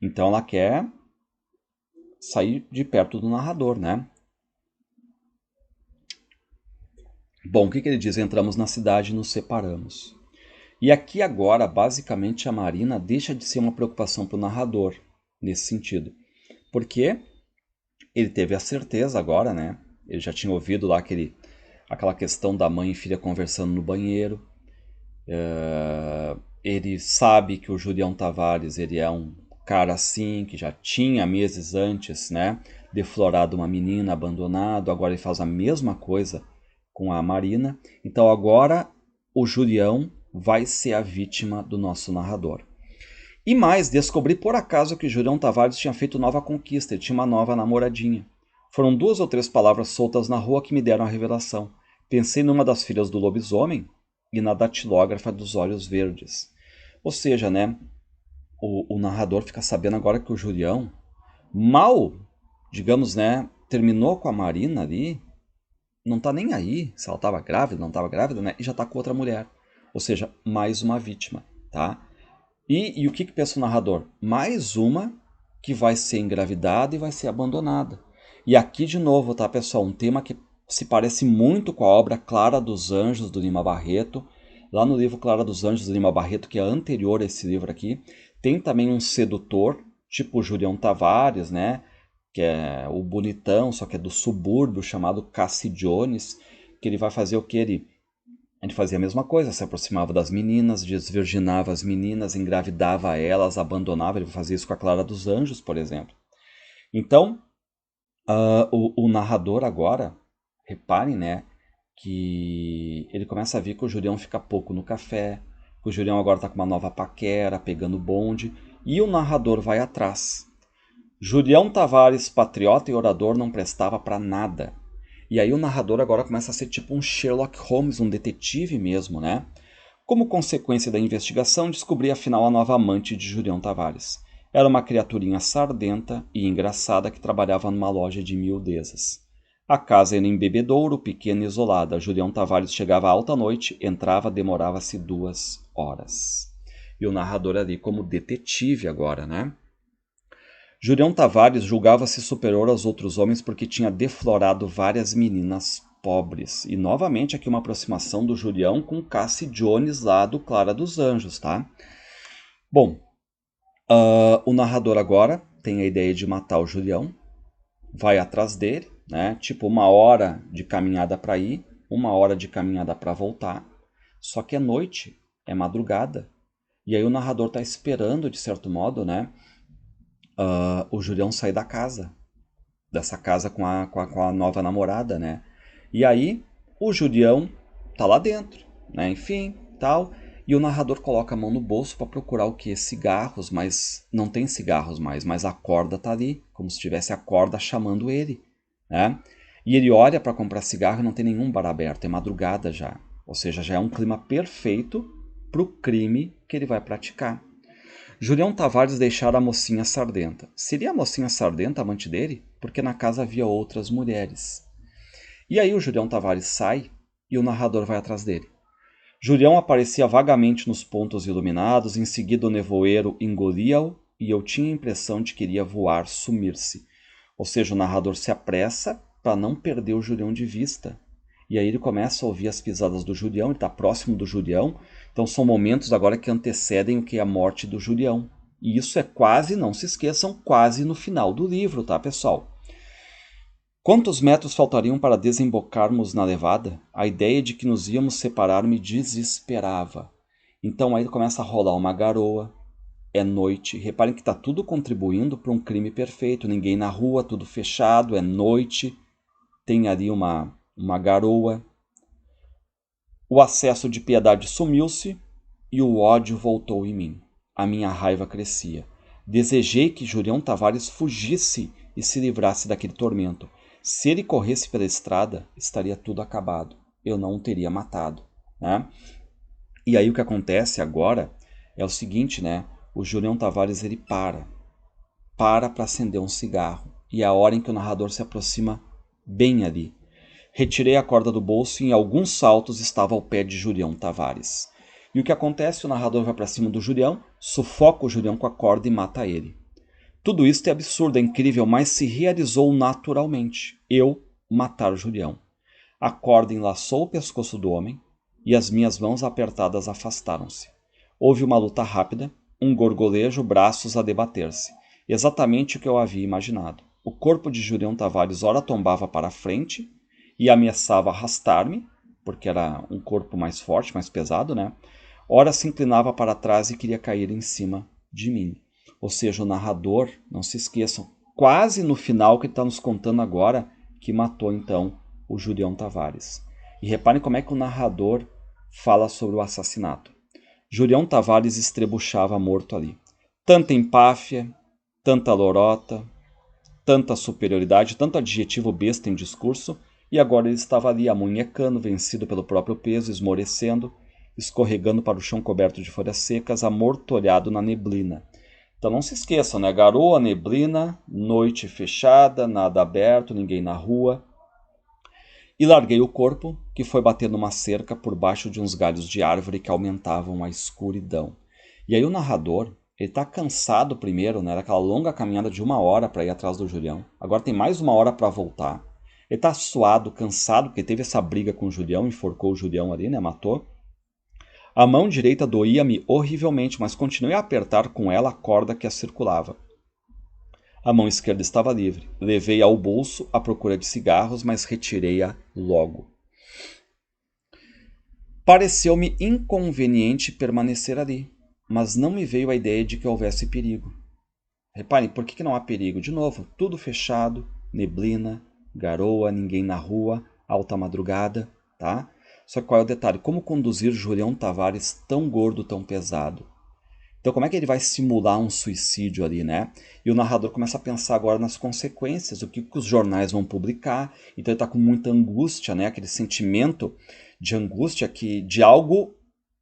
Então ela quer sair de perto do narrador, né? Bom, o que ele diz? Entramos na cidade e nos separamos. E aqui agora, basicamente, a Marina deixa de ser uma preocupação para o narrador, nesse sentido. Porque ele teve a certeza agora, né? Ele já tinha ouvido lá aquela questão da mãe e filha conversando no banheiro. Ele sabe que o Julião Tavares ele é um cara assim, que já tinha meses antes, né? Deflorado uma menina, abandonado. Agora ele faz a mesma coisa com a Marina. Então agora o Julião vai ser a vítima do nosso narrador. E mais, descobri por acaso que Julião Tavares tinha feito nova conquista, ele tinha uma nova namoradinha. Foram 2 ou 3 palavras soltas na rua que me deram a revelação. Pensei numa das filhas do lobisomem e na datilógrafa dos olhos verdes. Ou seja, né, o narrador fica sabendo agora que o Julião, mal, digamos, né, terminou com a Marina ali, não tá nem aí se ela estava grávida, não estava grávida, né, e já tá com outra mulher. Ou seja, mais uma vítima, tá? E o que pensa o narrador? Mais uma que vai ser engravidada e vai ser abandonada. E aqui de novo, tá, pessoal? Um tema que se parece muito com a obra Clara dos Anjos, do Lima Barreto. Lá no livro Clara dos Anjos, Lima Barreto, que é anterior a esse livro aqui, tem também um sedutor, tipo o Julião Tavares, né? Que é o bonitão, só que é do subúrbio, chamado Cassi Jones, que ele vai fazer o que? Ele fazia a mesma coisa, se aproximava das meninas, desvirginava as meninas, engravidava elas, abandonava. Ele fazia isso com a Clara dos Anjos, por exemplo. Então, o narrador agora, reparem, né, que ele começa a ver que o Julião fica pouco no café, que o Julião agora está com uma nova paquera, pegando bonde, e o narrador vai atrás. Julião Tavares, patriota e orador, não prestava para nada. E aí o narrador agora começa a ser tipo um Sherlock Holmes, um detetive mesmo, né? Como consequência da investigação, descobri afinal a nova amante de Julião Tavares. Era uma criaturinha sardenta e engraçada que trabalhava numa loja de miudezas. A casa era em Bebedouro, pequena e isolada. Julião Tavares chegava alta noite, entrava, demorava-se 2 horas. E o narrador ali como detetive agora, né? Julião Tavares julgava-se superior aos outros homens porque tinha deflorado várias meninas pobres. E novamente aqui uma aproximação do Julião com Cassi Jones lá do Clara dos Anjos, tá? Bom, o narrador agora tem a ideia de matar o Julião, vai atrás dele, né? Tipo 1 hora de caminhada para ir, 1 hora de caminhada para voltar. Só que é noite, é madrugada. E aí o narrador está esperando, de certo modo, né? O Julião sair da casa, dessa casa com a nova namorada, né? E aí o Julião tá lá dentro, né? Enfim, tal. E o narrador coloca a mão no bolso para procurar o que? Cigarros, mas não tem cigarros mais, mas a corda tá ali, como se tivesse a corda chamando ele, né? E ele olha para comprar cigarro e não tem nenhum bar aberto, é madrugada já. Ou seja, já é um clima perfeito pro crime que ele vai praticar. Julião Tavares deixara a mocinha sardenta. Seria a mocinha sardenta amante dele? Porque na casa havia outras mulheres. E aí o Julião Tavares sai e o narrador vai atrás dele. Julião aparecia vagamente nos pontos iluminados, em seguida o nevoeiro engolia-o e eu tinha a impressão de que iria voar, sumir-se. Ou seja, o narrador se apressa para não perder o Julião de vista. E aí ele começa a ouvir as pisadas do Julião, ele está próximo do Julião. Então são momentos agora que antecedem o que é a morte do Julião. E isso é quase, não se esqueçam, quase no final do livro, tá, pessoal? Quantos metros faltariam para desembocarmos na levada? A ideia de que nos íamos separar me desesperava. Então aí começa a rolar uma garoa. É noite. Reparem que está tudo contribuindo para um crime perfeito. Ninguém na rua, tudo fechado, é noite. Tem ali uma garoa. O acesso de piedade sumiu-se e o ódio voltou em mim. A minha raiva crescia. Desejei que Julião Tavares fugisse e se livrasse daquele tormento. Se ele corresse pela estrada, estaria tudo acabado. Eu não o teria matado, né? E aí o que acontece agora é o seguinte, né? O Julião Tavares ele para acender um cigarro. E é a hora em que o narrador se aproxima bem ali. Retirei a corda do bolso e em alguns saltos estava ao pé de Julião Tavares. E o que acontece? O narrador vai para cima do Julião, sufoca o Julião com a corda e mata ele. Tudo isso é absurdo, é incrível, mas se realizou naturalmente. Eu matar o Julião. A corda enlaçou o pescoço do homem e as minhas mãos apertadas afastaram-se. Houve uma luta rápida, um gorgolejo, braços a debater-se. Exatamente o que eu havia imaginado. O corpo de Julião Tavares ora tombava para a frente e ameaçava arrastar-me, porque era um corpo mais forte, mais pesado, né? Ora se inclinava para trás e queria cair em cima de mim. Ou seja, o narrador, não se esqueçam, quase no final que ele está nos contando agora, que matou então o Julião Tavares. E reparem como é que o narrador fala sobre o assassinato. Julião Tavares estrebuchava morto ali. Tanta empáfia, tanta lorota, tanta superioridade, tanto adjetivo besta em discurso, e agora ele estava ali amunhecando, vencido pelo próprio peso, esmorecendo, escorregando para o chão coberto de folhas secas, amortolhado na neblina. Então não se esqueçam, né? Garoa, neblina, noite fechada, nada aberto, ninguém na rua. E larguei o corpo, que foi bater numa cerca por baixo de uns galhos de árvore que aumentavam a escuridão. E aí o narrador, ele está cansado primeiro, né? Daquela longa caminhada de 1 hora para ir atrás do Julião. Agora tem mais 1 hora para voltar. Ele está suado, cansado, porque teve essa briga com o Julião, enforcou o Julião ali, né? Matou. A mão direita doía-me horrivelmente, mas continuei a apertar com ela a corda que a circulava. A mão esquerda estava livre. Levei ao bolso à procura de cigarros, mas retirei-a logo. Pareceu-me inconveniente permanecer ali, mas não me veio a ideia de que houvesse perigo. Reparem, por que não há perigo? De novo, tudo fechado, neblina, garoa, ninguém na rua, alta madrugada, tá? Só que qual é o detalhe? Como conduzir Julião Tavares tão gordo, tão pesado? Então como é que ele vai simular um suicídio ali, né? E o narrador começa a pensar agora nas consequências, o que os jornais vão publicar. Então ele está com muita angústia, né? Aquele sentimento de angústia de algo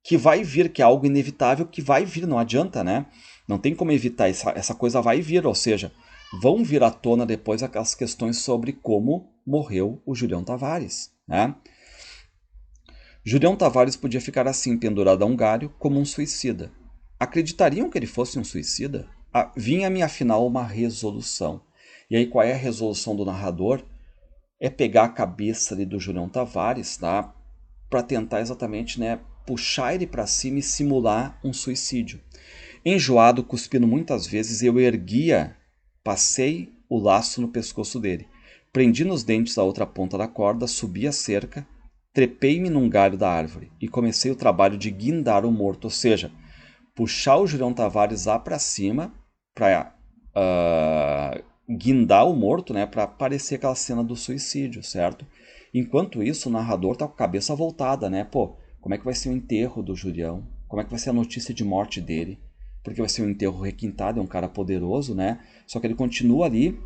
que vai vir, que é algo inevitável que vai vir, não adianta, né? Não tem como evitar, essa coisa vai vir, ou seja, vão vir à tona depois aquelas questões sobre como morreu o Julião Tavares, né? Julião Tavares podia ficar assim, pendurado a um galho, como um suicida. Acreditariam que ele fosse um suicida? Vinha-me afinal uma resolução. E aí qual é a resolução do narrador? É pegar a cabeça ali do Julião Tavares, tá? Para tentar exatamente, né, puxar ele para cima e simular um suicídio. Enjoado, cuspindo muitas vezes, eu erguia, passei o laço no pescoço dele. Prendi nos dentes a outra ponta da corda, subi a cerca, trepei-me num galho da árvore e comecei o trabalho de guindar o morto, ou seja, puxar o Julião Tavares lá para cima para guindar o morto, né, para aparecer aquela cena do suicídio, certo? Enquanto isso, o narrador tá com a cabeça voltada, né? Pô, como é que vai ser o enterro do Julião? Como é que vai ser a notícia de morte dele? Porque vai ser um enterro requintado, é um cara poderoso, né? Só que ele continua ali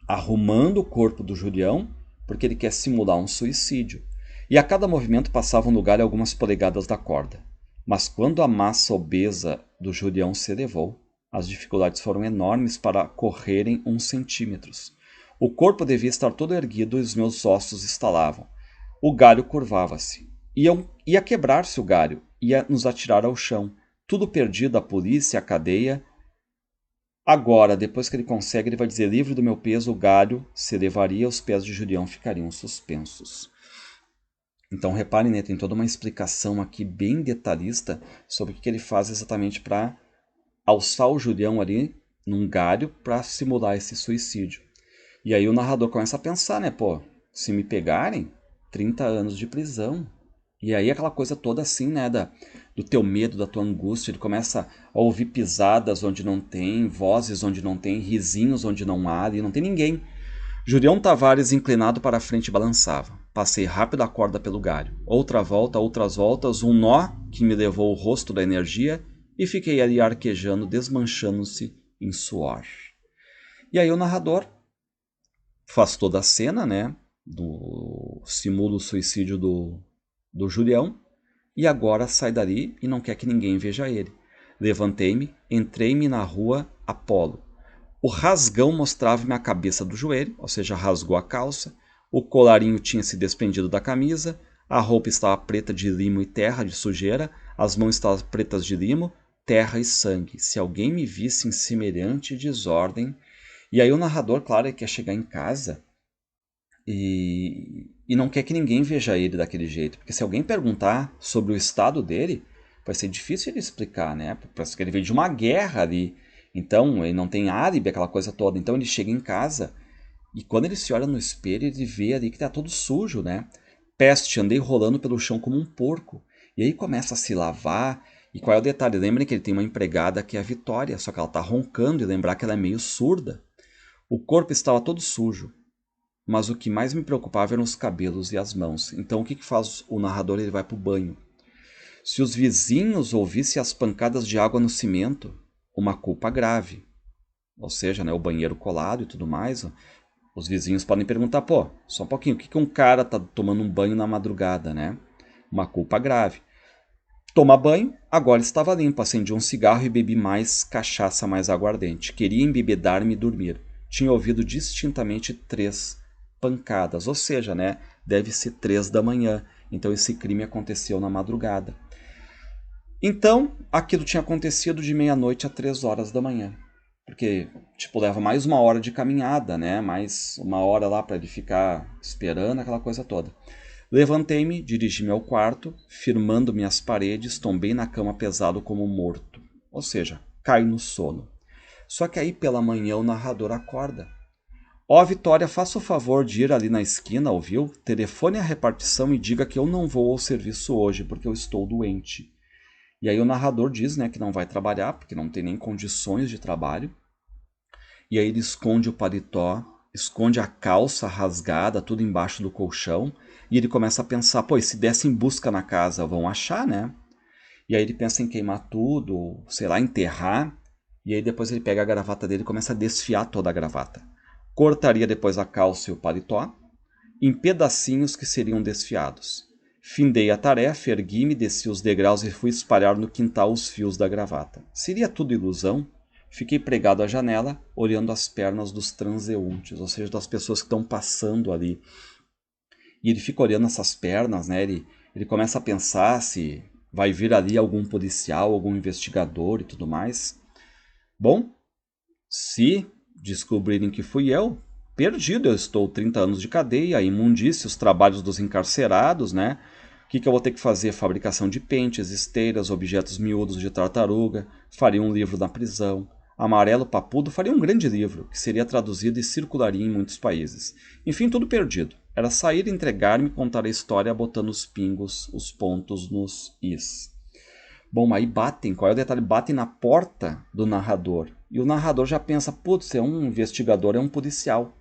arrumando o corpo do Julião porque ele quer simular um suicídio. E a cada movimento passavam no galho algumas polegadas da corda. Mas quando a massa obesa do Julião se elevou, as dificuldades foram enormes para correrem 1 cm. O corpo devia estar todo erguido e os meus ossos estalavam. O galho curvava-se. Ia quebrar-se o galho, ia nos atirar ao chão. Tudo perdido, a polícia, a cadeia. Agora, depois que ele consegue, ele vai dizer: livre do meu peso, o galho se elevaria, os pés de Julião ficariam suspensos. Então reparem, né, tem toda uma explicação aqui bem detalhista sobre o que ele faz exatamente para alçar o Julião ali num galho para simular esse suicídio. E aí o narrador começa a pensar, né, pô, se me pegarem, 30 anos de prisão. E aí aquela coisa toda assim, né, do teu medo, da tua angústia, ele começa a ouvir pisadas onde não tem, vozes onde não tem, risinhos onde não há, e não tem ninguém. Julião Tavares, inclinado para a frente, balançava. Passei rápido a corda pelo galho. Outra volta, outras voltas, um nó que me levou o rosto da energia e fiquei ali arquejando, desmanchando-se em suor. E aí o narrador faz toda a cena, né? Simula o suicídio do Julião e agora sai dali e não quer que ninguém veja ele. Levantei-me, entrei-me na rua Apolo. O rasgão mostrava-me a cabeça do joelho, ou seja, rasgou a calça, o colarinho tinha se desprendido da camisa, a roupa estava preta de limo e terra, de sujeira, as mãos estavam pretas de limo, terra e sangue. Se alguém me visse em semelhante desordem... E aí o narrador, claro, quer chegar em casa e não quer que ninguém veja ele daquele jeito. Porque se alguém perguntar sobre o estado dele, vai ser difícil ele explicar, né? Parece que ele veio de uma guerra ali. Então, ele não tem álibi, aquela coisa toda. Então, ele chega em casa e quando ele se olha no espelho, ele vê ali que tá todo sujo, né? Peste, andei rolando pelo chão como um porco. E aí começa a se lavar. E qual é o detalhe? Lembrem que ele tem uma empregada que é a Vitória, só que ela tá roncando e lembrar que ela é meio surda. O corpo estava todo sujo, mas o que mais me preocupava eram os cabelos e as mãos. Então o que faz o narrador? Ele vai para o banho. Se os vizinhos ouvissem as pancadas de água no cimento, uma culpa grave. Ou seja, né, o banheiro colado e tudo mais, os vizinhos podem perguntar, pô, só um pouquinho, o que um cara tá tomando um banho na madrugada, né? Uma culpa grave. Tomar banho, agora estava limpo, acendi um cigarro e bebi mais cachaça mais aguardente. Queria embebedar-me e dormir. Tinha ouvido distintamente 3 pancadas, ou seja, né, deve ser 3 da manhã. Então esse crime aconteceu na madrugada. Então, aquilo tinha acontecido de meia-noite a 3 horas da manhã. Porque, tipo, leva mais 1 hora de caminhada, né? Mais 1 hora lá para ele ficar esperando, aquela coisa toda. Levantei-me, dirigi-me ao quarto, firmando-me as paredes, tombei na cama pesado como morto. Ou seja, caí no sono. Só que aí pela manhã o narrador acorda. Ó, Vitória, faça o favor de ir ali na esquina, ouviu? Telefone a repartição e diga que eu não vou ao serviço hoje porque eu estou doente. E aí o narrador diz, né, que não vai trabalhar porque não tem nem condições de trabalho. E aí ele esconde o paletó, esconde a calça rasgada, tudo embaixo do colchão. E ele começa a pensar, pô, e se dessem busca na casa, vão achar, né? E aí ele pensa em queimar tudo, sei lá, enterrar. E aí depois ele pega a gravata dele e começa a desfiar toda a gravata. Cortaria depois a calça e o paletó em pedacinhos que seriam desfiados. Findei a tarefa, ergui-me, desci os degraus e fui espalhar no quintal os fios da gravata. Seria tudo ilusão? Fiquei pregado à janela, olhando as pernas dos transeuntes, ou seja, das pessoas que estão passando ali. E ele fica olhando essas pernas, né? Ele começa a pensar se vai vir ali algum policial, algum investigador e tudo mais. Bom, se descobrirem que fui eu, perdido, eu estou 30 anos de cadeia, imundície, os trabalhos dos encarcerados, né? O que eu vou ter que fazer? Fabricação de pentes, esteiras, objetos miúdos de tartaruga, faria um livro na prisão. Amarelo Papudo faria um grande livro, que seria traduzido e circularia em muitos países. Enfim, tudo perdido. Era sair, entregar-me e contar a história botando os pingos, os pontos nos is. Bom, aí batem, qual é o detalhe? Batem na porta do narrador. E o narrador já pensa, putz, é um investigador, é um policial.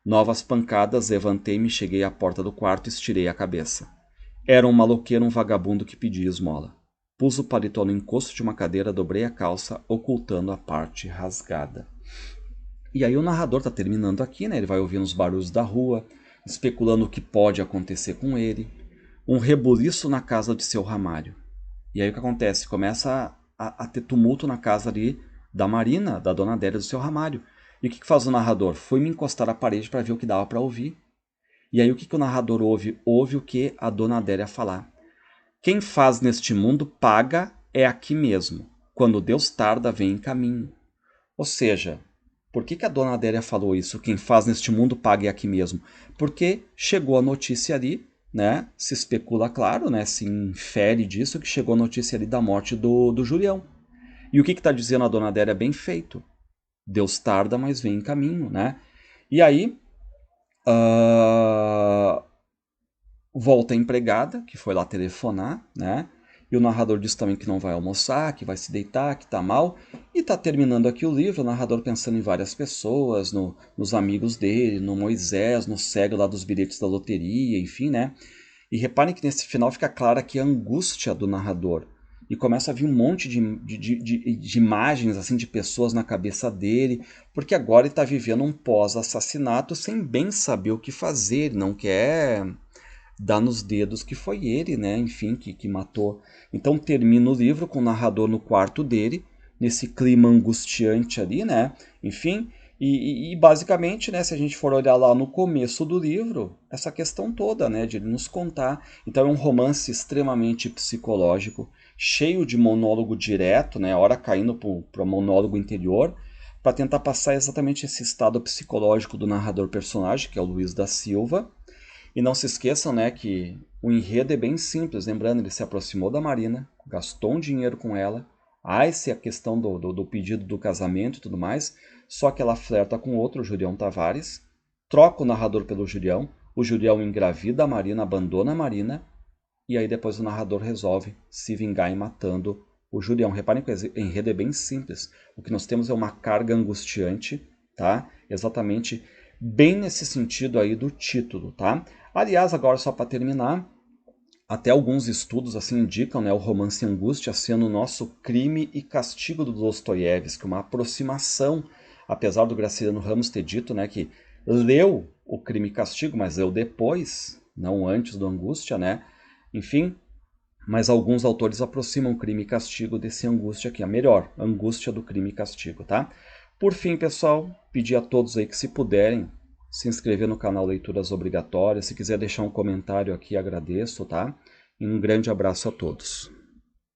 Novas pancadas, levantei-me, cheguei à porta do quarto e estirei a cabeça. Era um maloqueiro, um vagabundo que pedia esmola. Pus o paletó no encosto de uma cadeira, dobrei a calça, ocultando a parte rasgada. E aí o narrador está terminando aqui, né? Ele vai ouvindo os barulhos da rua, especulando o que pode acontecer com ele. Um rebuliço na casa de seu Ramário. E aí o que acontece? Começa a ter tumulto na casa ali da Marina, da dona Adélia do seu Ramário. E o que faz o narrador? Foi me encostar à parede para ver o que dava para ouvir. E aí o que o narrador ouve? Ouve o que a dona Adélia falar. Quem faz neste mundo paga é aqui mesmo. Quando Deus tarda, vem em caminho. Ou seja, por que a dona Adélia falou isso? Quem faz neste mundo paga é aqui mesmo. Porque chegou a notícia ali, né? Se especula, claro, né? Se infere disso que chegou a notícia ali da morte do Julião. E o que está dizendo a dona Adélia? Bem feito. Deus tarda, mas vem em caminho, né? E aí, volta a empregada, que foi lá telefonar, né? E o narrador diz também que não vai almoçar, que vai se deitar, que tá mal. E tá terminando aqui o livro, o narrador pensando em várias pessoas, nos amigos dele, no Moisés, no cego lá dos bilhetes da loteria, enfim, né? E reparem que nesse final fica clara aqui a angústia do narrador. E começa a vir um monte de imagens assim de pessoas na cabeça dele, porque agora ele está vivendo um pós-assassinato sem bem saber o que fazer, ele não quer dá nos dedos que foi ele, né? Enfim, que matou. Então termina o livro com o narrador no quarto dele, nesse clima angustiante ali, né? Enfim, e basicamente, né, se a gente for olhar lá no começo do livro, essa questão toda, né, de ele nos contar. Então é um romance extremamente psicológico, cheio de monólogo direto, né, hora caindo para o monólogo interior, para tentar passar exatamente esse estado psicológico do narrador personagem, que é o Luiz da Silva. E não se esqueçam, né, que o enredo é bem simples. Lembrando, ele se aproximou da Marina, gastou um dinheiro com ela. Há essa questão do pedido do casamento e tudo mais. Só que ela flerta com outro, o Julião Tavares. Troca o narrador pelo Julião. O Julião engravida a Marina, abandona a Marina. E aí depois o narrador resolve se vingar e matando o Julião. Reparem que o enredo é bem simples. O que nós temos é uma carga angustiante, tá? Exatamente bem nesse sentido aí do título, tá? Aliás, agora só para terminar, até alguns estudos assim indicam, né, o romance Angústia sendo o nosso Crime e Castigo do Dostoiévski, uma aproximação, apesar do Graciliano Ramos ter dito, né, que leu o Crime e Castigo, mas leu depois, não antes do Angústia, né? Enfim, mas alguns autores aproximam Crime e Castigo desse Angústia aqui, a melhor, Angústia do Crime e Castigo, tá? Por fim, pessoal, pedir a todos aí que, se puderem, se inscrever no canal Leituras Obrigatórias. Se quiser deixar um comentário aqui, agradeço, tá? E um grande abraço a todos.